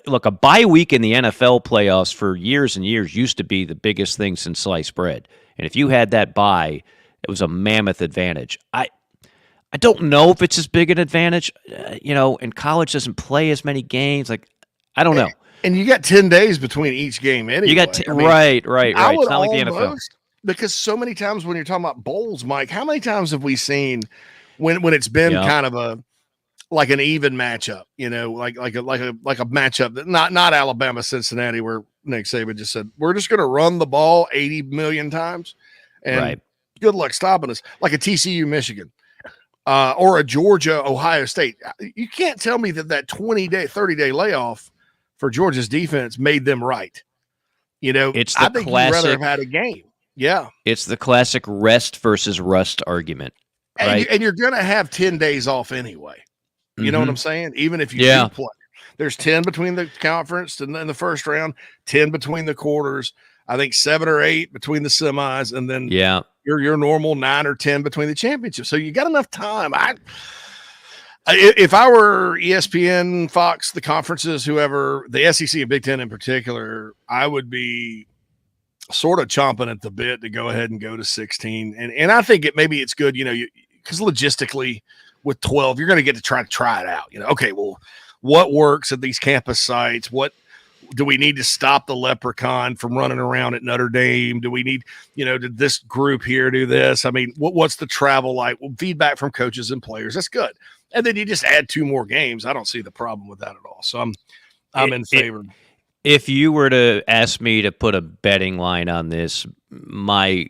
Look, a bye week in the NFL playoffs for years and years used to be the biggest thing since sliced bread, and if you had that bye, it was a mammoth advantage. I don't know if it's as big an advantage, and college doesn't play as many games. Like, I don't know.
And you got 10 days between each game anyway.
You got right.
I would
it's not like the NFL.
Because so many times when you're talking about bowls, Mike, how many times have we seen when it's been kind of like an even matchup, like a matchup that not Alabama Cincinnati, where Nick Saban just said we're just going to run the ball 80 million times, and good luck stopping us, like a TCU Michigan. Or a Georgia Ohio State. You can't tell me that 30-day layoff for Georgia's defense made them right.
It's the
I think you'd rather have had a game. Yeah. It's
the classic rest versus rust argument. Right?
And you're going to have 10 days off anyway. You know what I'm saying? Even if you do play. There's 10 between the conference and then the first round, 10 between the quarters. I think 7 or 8 between the semis, and then your normal 9 or 10 between the championships. So you got enough time. If I were ESPN, Fox, the conferences, whoever, the SEC and Big Ten in particular, I would be sort of chomping at the bit to go ahead and go to 16. And I think it's good, because logistically with 12, you're going to get to try it out. Okay, well, what works at these campus sites? What do we need to stop the leprechaun from running around at Notre Dame? Do we need, did this group here do this? I mean, what's the travel like? Well, feedback from coaches and players. That's good. And then you just add 2 more games. I don't see the problem with that at all. So I'm in favor.
If you were to ask me to put a betting line on this, my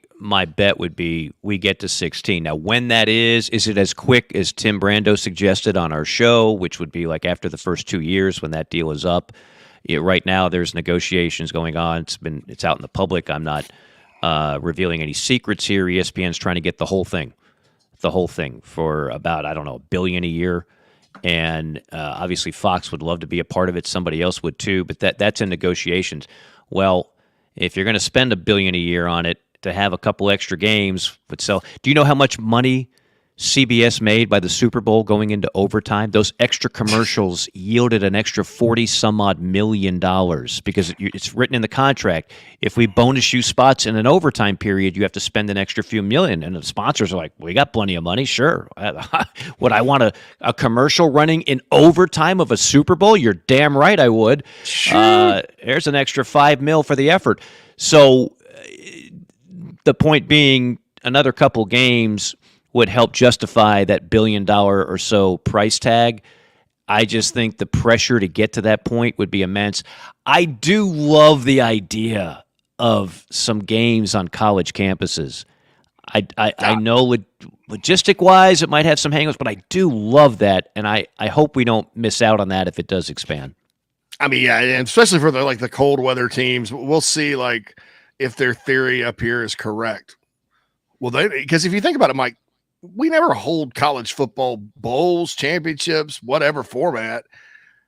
bet would be we get to 16. Now, when that is it as quick as Tim Brando suggested on our show, which would be like after the first 2 years when that deal is up? Right now, there's negotiations going on. It's out in the public. I'm not revealing any secrets here. ESPN's trying to get the whole thing for about, I don't know, $1 billion a year. And obviously Fox would love to be a part of it. Somebody else would too, but that's in negotiations. Well, if you're going to spend $1 billion a year on it to have a couple extra games, do you know how much money CBS made by the Super Bowl going into overtime? Those extra commercials yielded an extra 40-some-odd million dollars because it's written in the contract. If we bonus you spots in an overtime period, you have to spend an extra few million. And the sponsors are like, we got plenty of money, sure. Would I want a commercial running in overtime of a Super Bowl? You're damn right I would. Sure. There's an extra $5 million for the effort. So the point being, another couple games would help justify that $1 billion or so price tag. I just think the pressure to get to that point would be immense. I do love the idea of some games on college campuses. I know logistic-wise it might have some hang-ups, but I do love that, and I hope we don't miss out on that if it does expand.
I mean, yeah, and especially for the cold weather teams, we'll see if their theory up here is correct. Well, because if you think about it, Mike, we never hold college football bowls, championships, whatever format.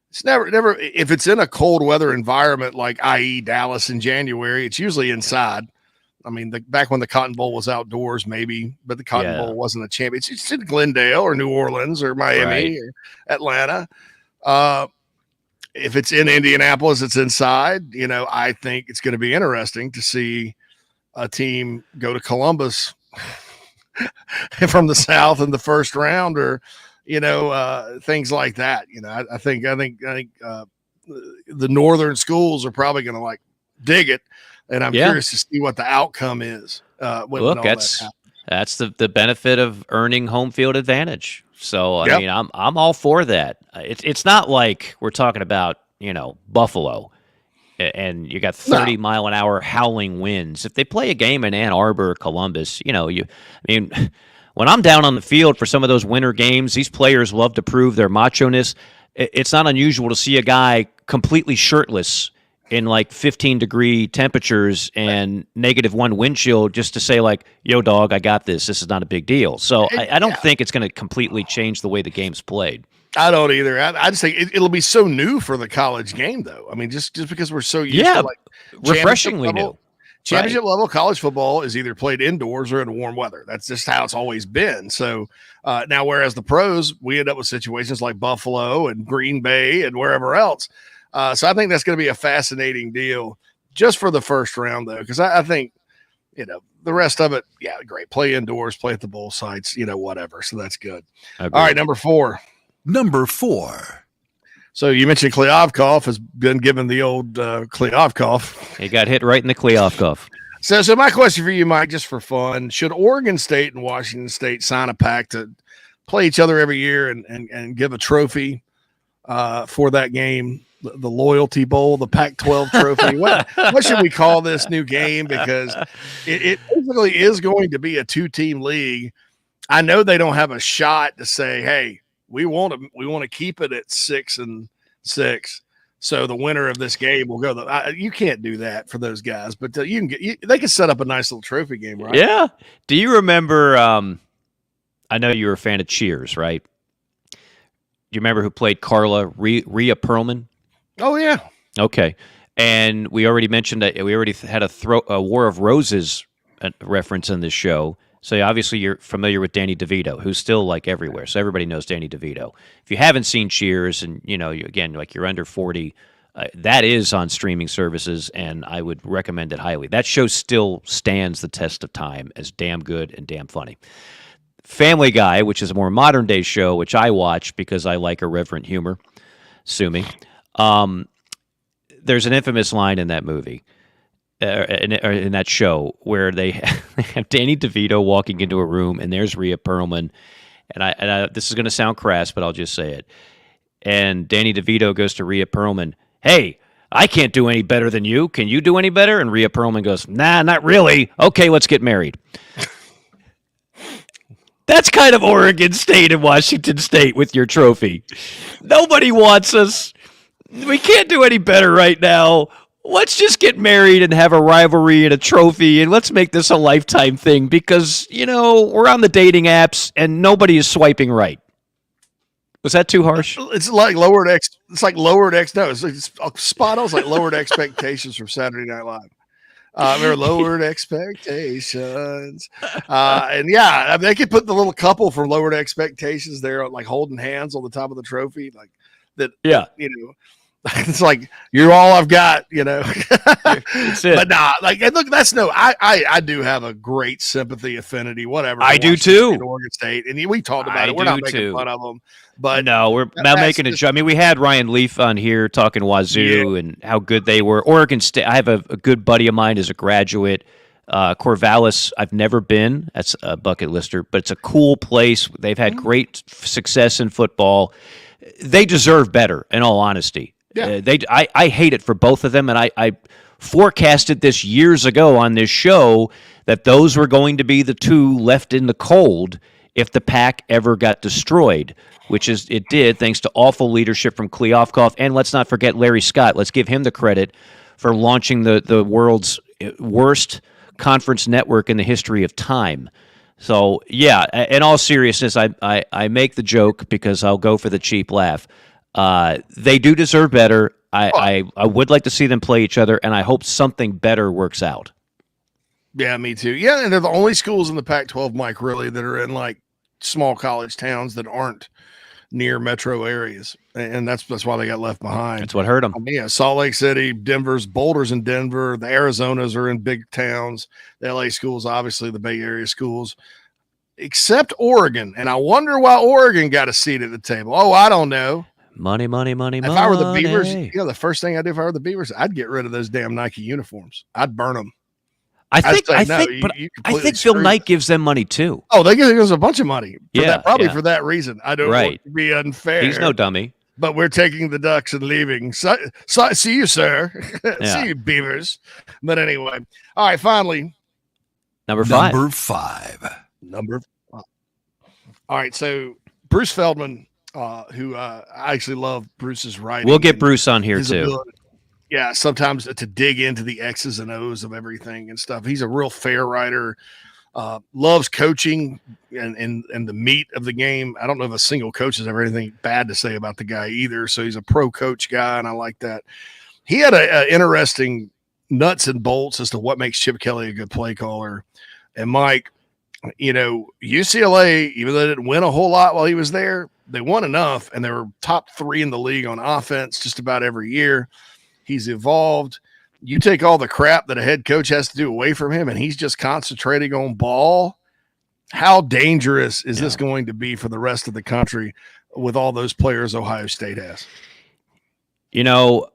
It's never, if it's in a cold weather environment, like i.e. Dallas in January, it's usually inside. I mean, back when the Cotton Bowl was outdoors, maybe, but the Cotton Bowl wasn't a championship. It's in Glendale or New Orleans or Miami or Atlanta. If it's in Indianapolis, it's inside. I think it's going to be interesting to see a team go to Columbus from the South in the first round, or things like that. I think the northern schools are probably going to dig it, and I'm curious to see what the outcome is.
Look, that's the benefit of earning home field advantage So I
Yep.
mean, I'm all for that. It's not like we're talking about Buffalo, and you got 30-mile-an-hour howling winds. If they play a game in Ann Arbor or Columbus, I mean, when I'm down on the field for some of those winter games, these players love to prove their macho-ness. It's not unusual to see a guy completely shirtless in like 15-degree temperatures and -1 wind chill just to say like, yo, dog, I got this. This is not a big deal. So I don't think it's going to completely change the way the game's played.
I don't either. I just think it'll be so new for the college game, though. I mean, just because we're so used to like
refreshingly new.
Championship level college football is either played indoors or in warm weather. That's just how it's always been. So now, whereas the pros, we end up with situations like Buffalo and Green Bay and wherever else. So I think that's going to be a fascinating deal just for the first round, though, because I think, the rest of it, yeah, great. Play indoors, play at the bowl sites, whatever. So that's good.
Agreed.
All right, number 4.
Number 4.
So you mentioned Kleovkov has been given the old Kleovkov.
He got hit right in the Kleovkov.
So my question for you, Mike, just for fun, should Oregon State and Washington State sign a pact to play each other every year and give a trophy for that game, the Loyalty Bowl, the Pac-12 trophy? What should we call this new game? Because it basically is going to be a 2-team league. I know they don't have a shot to say, hey, we want to keep it at 6-6. So the winner of this game will go. You can't do that for those guys, but they can set up a nice little trophy game, right?
Yeah. Do you remember? I know you were a fan of Cheers, right? Do you remember who played Carla? Rhea Perlman.
Oh yeah.
Okay. And we already mentioned that we already had a War of Roses reference in this show. So obviously you're familiar with Danny DeVito, who's still like everywhere. So everybody knows Danny DeVito. If you haven't seen Cheers, and you're under 40, that is on streaming services, and I would recommend it highly. That show still stands the test of time as damn good and damn funny. Family Guy, which is a more modern day show, which I watch because I like irreverent humor. Sue me. There's an infamous line in that movie. In that show where they have Danny DeVito walking into a room and there's Rhea Perlman, and this is going to sound crass, but I'll just say it. And Danny DeVito goes to Rhea Perlman, "Hey, I can't do any better than you. Can you do any better?" And Rhea Perlman goes, "Nah, not really. Okay, let's get married." That's kind of Oregon State and Washington State with your trophy. Nobody wants us. We can't do any better right now. Let's just get married and have a rivalry and a trophy, and let's make this a lifetime thing because, we're on the dating apps and nobody is swiping right. Was that too harsh?
It's like lowered No, it's spot on. It's like lowered expectations from Saturday Night Live. Remember Lowered Expectations? And yeah, they could put the little couple from Lowered Expectations there, like holding hands on the top of the trophy, like that.
Yeah,
it's like you're all I've got,
That's it.
But nah, look, I do have a great sympathy, affinity, whatever.
I do too.
Oregon State, and we talked about it. We're not making fun of them, but
no, we're not making a joke. I mean, we had Ryan Leaf on here talking Wazoo and how good they were. Oregon State. I have a good buddy of mine as a graduate. Corvallis, I've never been. That's a bucket lister, but it's a cool place. They've had great success in football. They deserve better, in all honesty. Yeah. I hate it for both of them, and I forecasted this years ago on this show that those were going to be the two left in the cold if the pack ever got destroyed, which is it did thanks to awful leadership from Kleovkov, and let's not forget Larry Scott. Let's give him the credit for launching the world's worst conference network in the history of time. So, yeah, in all seriousness, I make the joke because I'll go for the cheap laugh. They do deserve better. I would like to see them play each other, and I hope something better works out.
Yeah, me too. Yeah, and they're the only schools in the Pac-12, Mike, really, that are in like small college towns that aren't near metro areas, and that's why they got left behind.
That's what hurt them.
Yeah, Salt Lake City, Boulder's in Denver, the Arizonas are in big towns, the LA schools, obviously the Bay Area schools, except Oregon. And I wonder why Oregon got a seat at the table. Oh, I don't know.
Money. If
I were the Beavers, the first thing I'd do if I were the Beavers, I'd get rid of those damn Nike uniforms. I'd burn them.
I think
completely
Phil
screwed.
Knight gives them money too.
Oh, they give us a bunch of money. For that, probably
yeah.
for that reason. I don't want to be unfair.
He's no dummy.
But we're taking the Ducks and leaving. So see you, sir. See you, Beavers. But anyway, all right. Finally,
Number five.
All right. So Bruce Feldman, who I actually love Bruce's writing.
We'll get Bruce on here too.
Ability, sometimes to dig into the X's and O's of everything and stuff. He's a real fair writer. Loves coaching and the meat of the game. I don't know if a single coach has ever anything bad to say about the guy either. So he's a pro coach guy, and I like that. He had a interesting nuts and bolts as to what makes Chip Kelly a good play caller. And Mike, UCLA, even though they didn't win a whole lot while he was there, they won enough, and they were top 3 in the league on offense just about every year. He's evolved. You take all the crap that a head coach has to do away from him, and he's just concentrating on ball. How dangerous is this going to be for the rest of the country with all those players Ohio State has?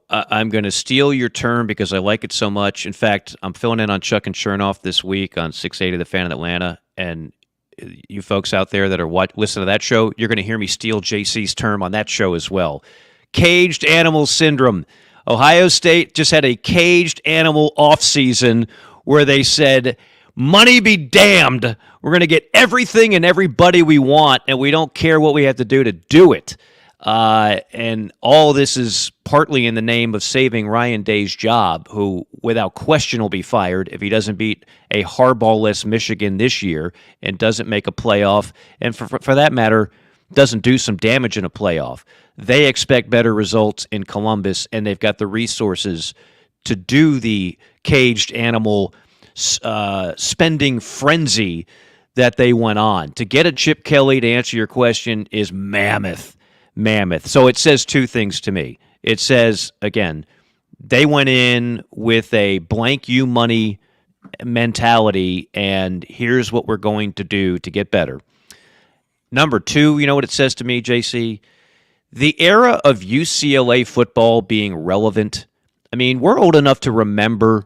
I'm going to steal your term because I like it so much. In fact, I'm filling in on Chuck and Chernoff this week on 680 The Fan in Atlanta, and you folks out there that are listen to that show, you're going to hear me steal JC's term on that show as well. Caged animal syndrome. Ohio State just had a caged animal offseason where they said, money be damned. We're going to get everything and everybody we want, and we don't care what we have to do it. And all this is partly in the name of saving Ryan Day's job, who without question will be fired if he doesn't beat a Harbaugh-less Michigan this year and doesn't make a playoff, and for that matter, doesn't do some damage in a playoff. They expect better results in Columbus, and they've got the resources to do the caged animal spending frenzy that they went on. To get a Chip Kelly, to answer your question, is mammoth. So it says two things to me. It says, again, they went in with a blank you money mentality, and here's what we're going to do to get better. Number two, you know what it says to me, JC? The era of UCLA football being relevant. I mean, we're old enough to remember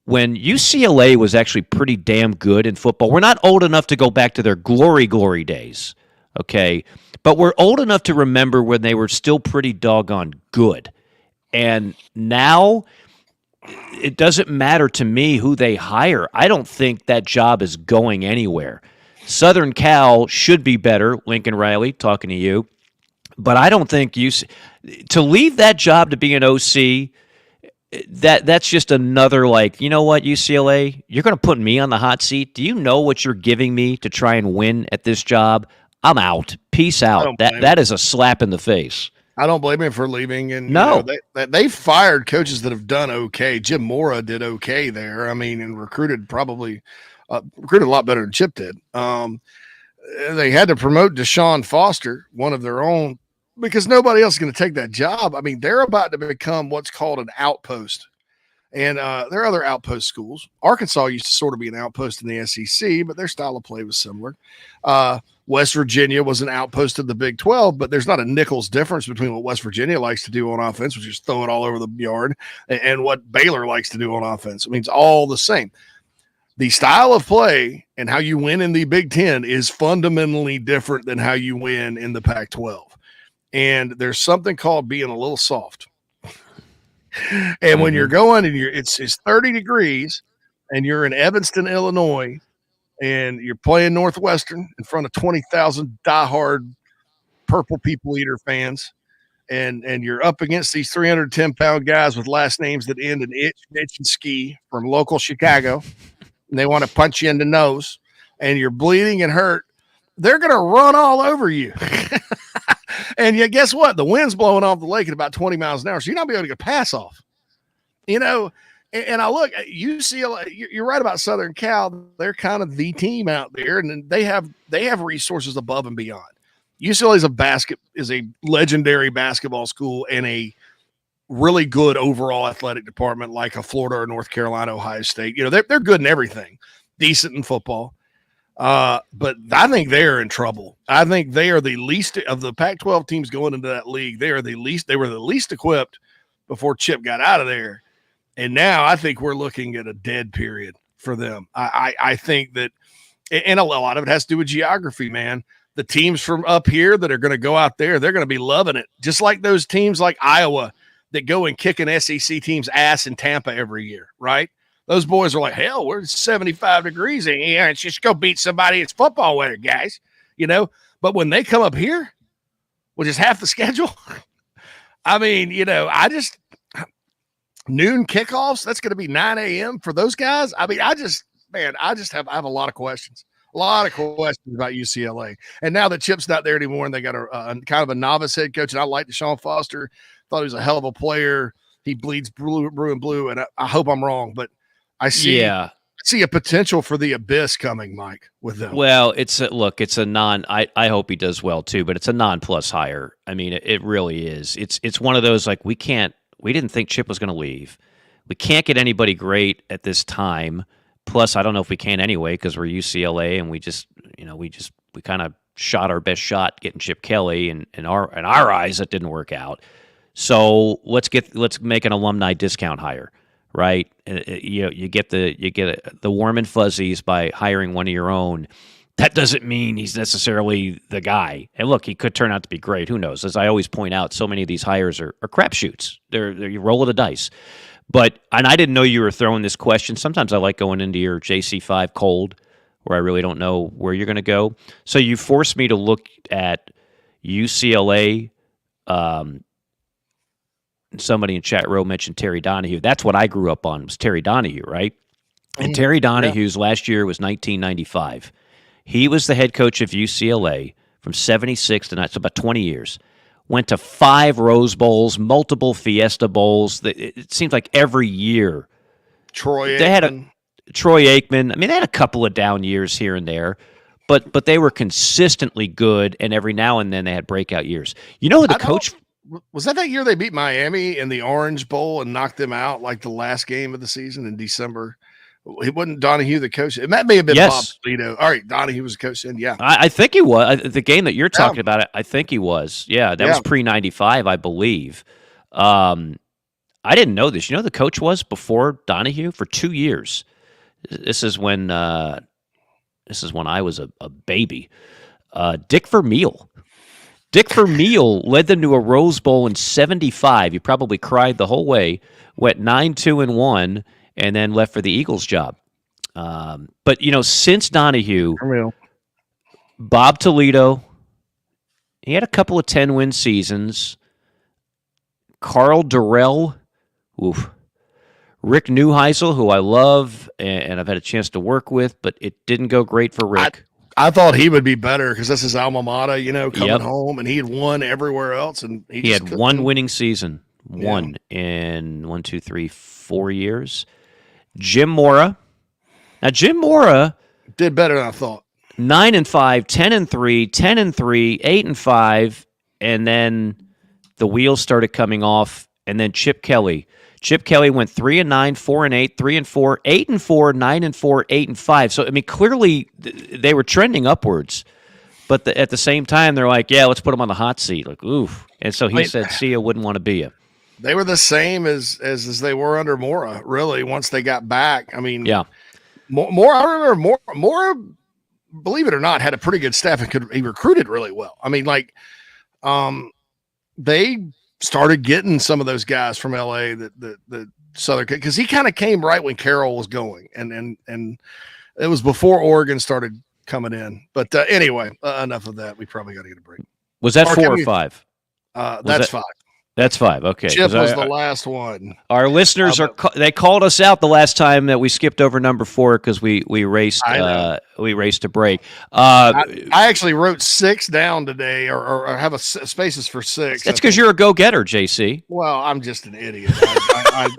when UCLA was actually pretty damn good in football. We're not old enough to go back to their glory days, okay? But we're old enough to remember when they were still pretty doggone good. And now it doesn't matter to me who they hire. I don't think that job is going anywhere. Southern Cal should be better, Lincoln Riley, talking to you. But I don't think to leave that job to be an OC, that's just another you know what, UCLA, you're going to put me on the hot seat? Do you know what you're giving me to try and win at this job? I'm out. Peace out. That is a slap in the face.
I don't blame him for leaving. And
no,
they've fired coaches that have done okay. Jim Mora did okay there. I mean, and recruited a lot better than Chip did. They had to promote Deshaun Foster, one of their own, because nobody else is going to take that job. I mean, they're about to become what's called an outpost. And there are other outpost schools. Arkansas used to sort of be an outpost in the SEC, but their style of play was similar. West Virginia was an outpost of the Big 12, but there's not a nickel's difference between what West Virginia likes to do on offense, which is throw it all over the yard, and what Baylor likes to do on offense. I mean, it's all the same. The style of play and how you win in the Big 10 is fundamentally different than how you win in the Pac-12. And there's something called being a little soft. And when you're going and it's 30 degrees and you're in Evanston, Illinois, and you're playing Northwestern in front of 20,000 diehard Purple People Eater fans, and you're up against these 310-pound guys with last names that end in itch, bitch, and ski from local Chicago, and they want to punch you in the nose, and you're bleeding and hurt, they're going to run all over you. And yet, guess what? The wind's blowing off the lake at about 20 miles an hour, so you're not going to be able to get a pass off. And I look at UCLA. You're right about Southern Cal. They're kind of the team out there, and they have resources above and beyond. UCLA is a legendary basketball school and a really good overall athletic department, like a Florida or North Carolina, Ohio State. They're good in everything, decent in football. But I think they're in trouble. I think they are the least of the Pac-12 teams going into that league. They were the least equipped before Chip got out of there. And now I think we're looking at a dead period for them. I think that, and a lot of it has to do with geography, man. The teams from up here that are going to go out there, they're going to be loving it. Just like those teams like Iowa that go and kick an SEC team's ass in Tampa every year, right? Those boys are like, hell, we're 75 degrees in here. It's just go beat somebody. It's football weather, guys. But when they come up here, which is half the schedule, I mean, noon kickoffs, that's going to be 9 a.m. for those guys. I mean, I have a lot of questions. A lot of questions about UCLA. And now that Chip's not there anymore and they got a kind of a novice head coach, and I like Deshaun Foster, thought he was a hell of a player. He bleeds blue and blue, and I hope I'm wrong, but I see a potential for the abyss coming, Mike, with them.
Well, I hope he does well too, but it's a non-plus hire. I mean, it really is. It's one of those, like, we didn't think Chip was going to leave. We can't get anybody great at this time. Plus, I don't know if we can anyway, because we're UCLA and we kind of shot our best shot getting Chip Kelly, and in our eyes, that didn't work out. So let's make an alumni discount hire, right? You get the warm and fuzzies by hiring one of your own. That doesn't mean he's necessarily the guy. And look, he could turn out to be great. Who knows? As I always point out, so many of these hires are crapshoots. They're you roll of the dice. And I didn't know you were throwing this question. Sometimes I like going into your JC5 cold, where I really don't know where you're going to go. So you forced me to look at UCLA. Somebody in chat row mentioned Terry Donahue. That's what I grew up on, was Terry Donahue, right? And Terry Donahue's last year was 1995. He was the head coach of UCLA from 76 to that's about 20 years. Went to 5 Rose Bowls, multiple Fiesta Bowls. It seems like every year.
Troy
Aikman. I mean, they had a couple of down years here and there, but they were consistently good, and every now and then they had breakout years. You know who the coach...
Was that year they beat Miami in the Orange Bowl and knocked them out like the last game of the season in December? It wasn't Donahue the coach. It may have been Bob Toledo. All right, Donahue was the coach then, yeah.
I think he was. The game that you're talking about, I think he was. Yeah, that was pre-95, I believe. I didn't know this. You know who the coach was before Donahue? For 2 years. This is when I was a baby. Dick Vermeil. Dick Vermeil led them to a Rose Bowl in 75. You probably cried the whole way. Went 9-2-1, and then left for the Eagles job. But since Donahue, Bob Toledo, he had a couple of 10-win seasons. Carl Durrell, Rick Neuheisel, who I love and I've had a chance to work with, but it didn't go great for Rick.
I thought he would be better because that's his alma mater, coming home, and he had won everywhere else. And he
had one winning season, in 1, 2, 3, 4 years. Jim Mora. Now, Jim Mora
did better than I thought.
9-5, 10-3, 10-3, 8-5, and then the wheels started coming off. And then Chip Kelly. Chip Kelly went 3-9, 4-8, 3-4, 8-4, 9-4, 8-5. So I mean, clearly they were trending upwards, but at the same time, they're like, "Yeah, let's put him on the hot seat." Like, oof. And so he said, "See, I wouldn't want to be you."
They were the same as they were under Mora. Really, once they got back, I mean,
yeah.
Mora. I remember Mora, believe it or not, had a pretty good staff and he recruited really well. I mean, they started getting some of those guys from LA that Southern, because he kind of came right when Carroll was going, and it was before Oregon started coming in. But anyway, enough of that. We probably got to get a break.
Was that 4 or 5?
That's 5.
That's 5. Okay.
Chip was the last one.
Our listeners they called us out the last time that we skipped over number 4 because we raced to break.
I actually wrote 6 down today, or have spaces for 6.
That's because you're a go-getter, JC.
Well, I'm just an idiot.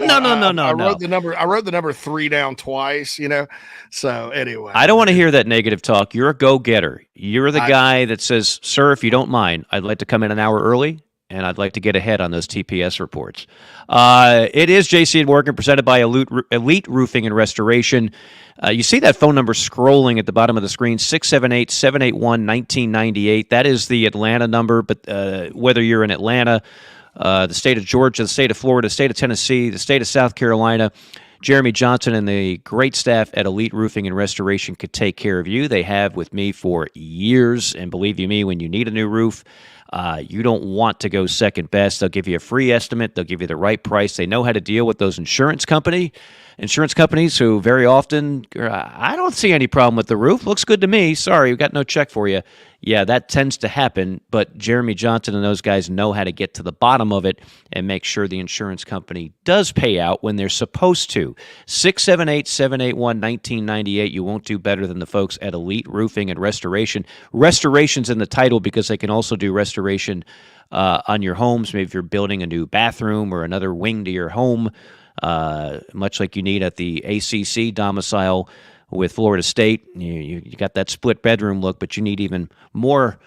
No.
I wrote the number 3 down twice. So anyway,
I don't want to hear that negative talk. You're a go-getter. You're the guy that says, "Sir, if you don't mind, I'd like to come in an hour early, and I'd like to get ahead on those TPS reports." It is JC and Morgan, presented by Elite Roofing and Restoration. You see that phone number scrolling at the bottom of the screen, 678-781-1998. That is the Atlanta number, but whether you're in Atlanta, the state of Georgia, the state of Florida, the state of Tennessee, the state of South Carolina, Jeremy Johnson and the great staff at Elite Roofing and Restoration could take care of you. They have with me for years, and believe you me, when you need a new roof, you don't want to go second best. They'll give you a free estimate. They'll give you the right price. They know how to deal with those insurance companies who very often, I don't see any problem with the roof. Looks good to me. Sorry, we got no check for you. Yeah, that tends to happen, but Jeremy Johnson and those guys know how to get to the bottom of it and make sure the insurance company does pay out when they're supposed to. 678-781-1998. You won't do better than the folks at Elite Roofing and Restoration. Restoration's in the title because they can also do restoration on your homes. Maybe if you're building a new bathroom or another wing to your home, much like you need at the ACC domicile with Florida State. You got that split bedroom look, but you need even more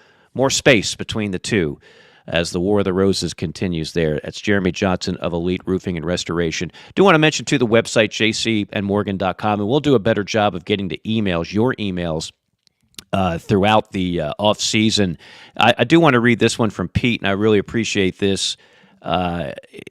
space between the two as the War of the Roses continues there. That's Jeremy Johnson of Elite Roofing and Restoration. Do want to mention, too, the website, jcandmorgan.com, and we'll do a better job of getting to your emails, throughout the off season. I do want to read this one from Pete, and I really appreciate this.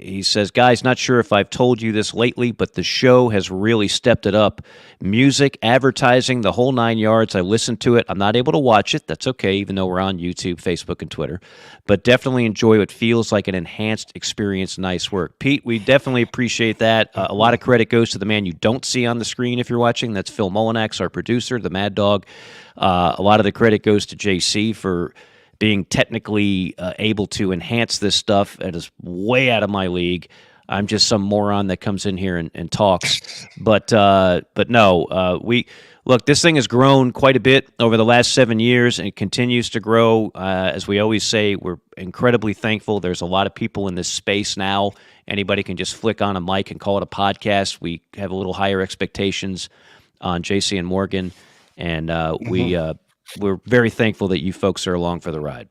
He says, guys, not sure if I've told you this lately, but the show has really stepped it up. Music, advertising, the whole 9 yards. I listen to it. I'm not able to watch it. That's okay, even though we're on YouTube, Facebook, and Twitter. But definitely enjoy what feels like an enhanced experience. Nice work. Pete, we definitely appreciate that. A lot of credit goes to the man you don't see on the screen if you're watching. That's Phil Molinax, our producer, the Mad Dog. A lot of the credit goes to JC for being technically able to enhance this stuff. It is way out of my league. I'm just some moron that comes in here and talks. But no, look, this thing has grown quite a bit over the last 7 years, and it continues to grow. As we always say, we're incredibly thankful. There's a lot of people in this space now. Anybody can just flick on a mic and call it a podcast. We have a little higher expectations on JC and Morgan, and we're very thankful that you folks are along for the ride.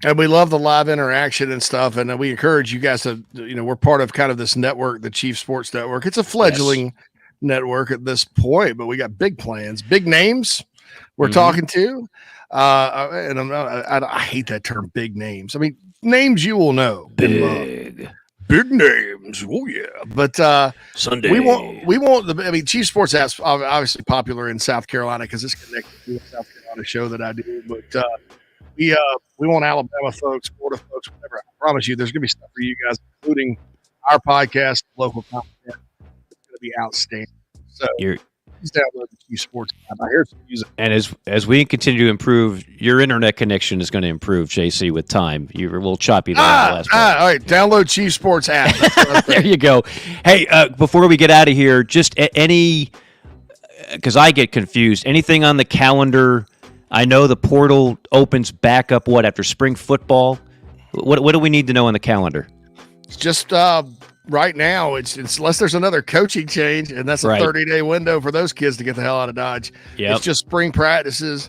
And we love the live interaction and stuff. And we encourage you guys to, we're part of kind of this network, the Chief Sports Network. It's a fledgling network at this point, but we got big plans, big names we're talking to. And I hate that term, big names. I mean, names you will know. Big names. Oh yeah. But
Sunday.
we want Chief Sports is obviously popular in South Carolina because it's connected to a South Carolina show that I do. But we want Alabama folks, Florida folks, whatever. I promise you there's gonna be stuff for you guys, including our podcast, local content. It's gonna be outstanding. So please download the Chief Sports app. I hear some music.
And as we continue to improve, your internet connection is going to improve, JC, with time. You were a little choppy there.
All right, download Chief Sports app.
There you go. Hey, before we get out of here, just any, because I get confused, anything on the calendar? I know the portal opens back up, after spring football? What do we need to know on the calendar?
It's just right now, it's unless there's another coaching change, and that's a 30-day window for those kids to get the hell out of Dodge. It's just spring practices,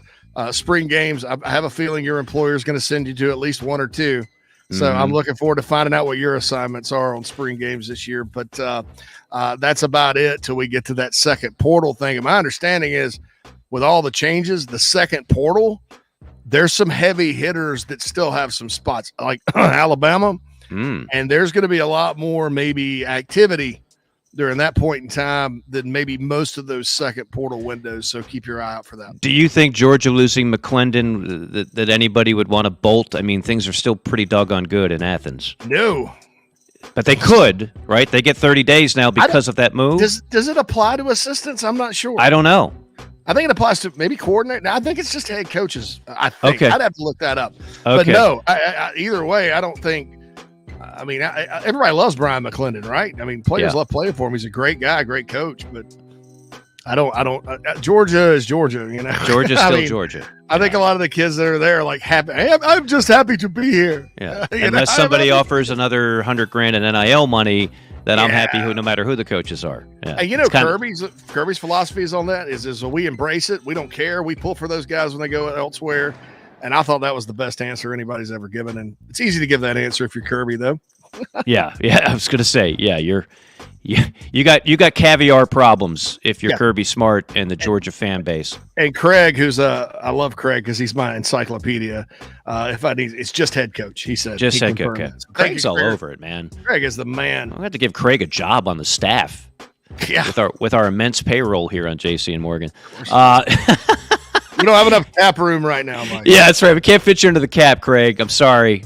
spring games. I have a feeling your employer is going to send you to at least one or two. So I'm looking forward to finding out what your assignments are on spring games this year. But that's about it till we get to that second portal thing. And my understanding is with all the changes, the second portal, there's some heavy hitters that still have some spots like Alabama. And there's going to be a lot more maybe activity during that point in time than maybe most of those second portal windows. So keep your eye out for that.
Do you think Georgia losing McClendon that anybody would want to bolt? I mean, things are still pretty doggone good in Athens.
No.
But they could, right? They get 30 days now because of that move.
Does it apply to assistants? I'm not sure.
I don't know.
I think it applies to maybe coordinator. No, I think it's just head coaches. I think.
Okay.
I'd have to look that up. But no, either way, I don't think. I mean, everybody loves Brian McClendon, right? I mean, players love playing for him. He's a great guy, great coach. But I don't. Georgia is Georgia,
Georgia's still Georgia.
I think a lot of the kids that are there are like happy. Hey, I'm just happy to be here.
Yeah. Unless somebody offers another $100,000 in NIL money, then I'm happy no matter who the coaches are. Yeah.
And Kirby's philosophy is on that is we embrace it. We don't care. We pull for those guys when they go elsewhere. And I thought that was the best answer anybody's ever given. And it's easy to give that answer if you're Kirby, though.
Yeah. I was going to say, you got caviar problems if you're Kirby Smart and the Georgia fan base.
And Craig, I love Craig because he's my encyclopedia. If I need, it's just head coach. He said
just head coach. Okay. Craig's all over it, man.
Craig is the man.
I'll have to give Craig a job on the staff. with our immense payroll here on JC and Morgan.
We don't have enough cap room right now, Mike.
Yeah, that's right. We can't fit you into the cap, Craig. I'm sorry.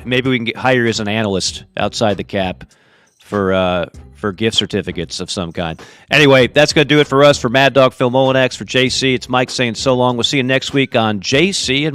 Maybe we can hire you as an analyst outside the cap for gift certificates of some kind. Anyway, that's going to do it for us. For Mad Dog Phil Molinex, for JC, it's Mike saying so long. We'll see you next week on JC and Morgan.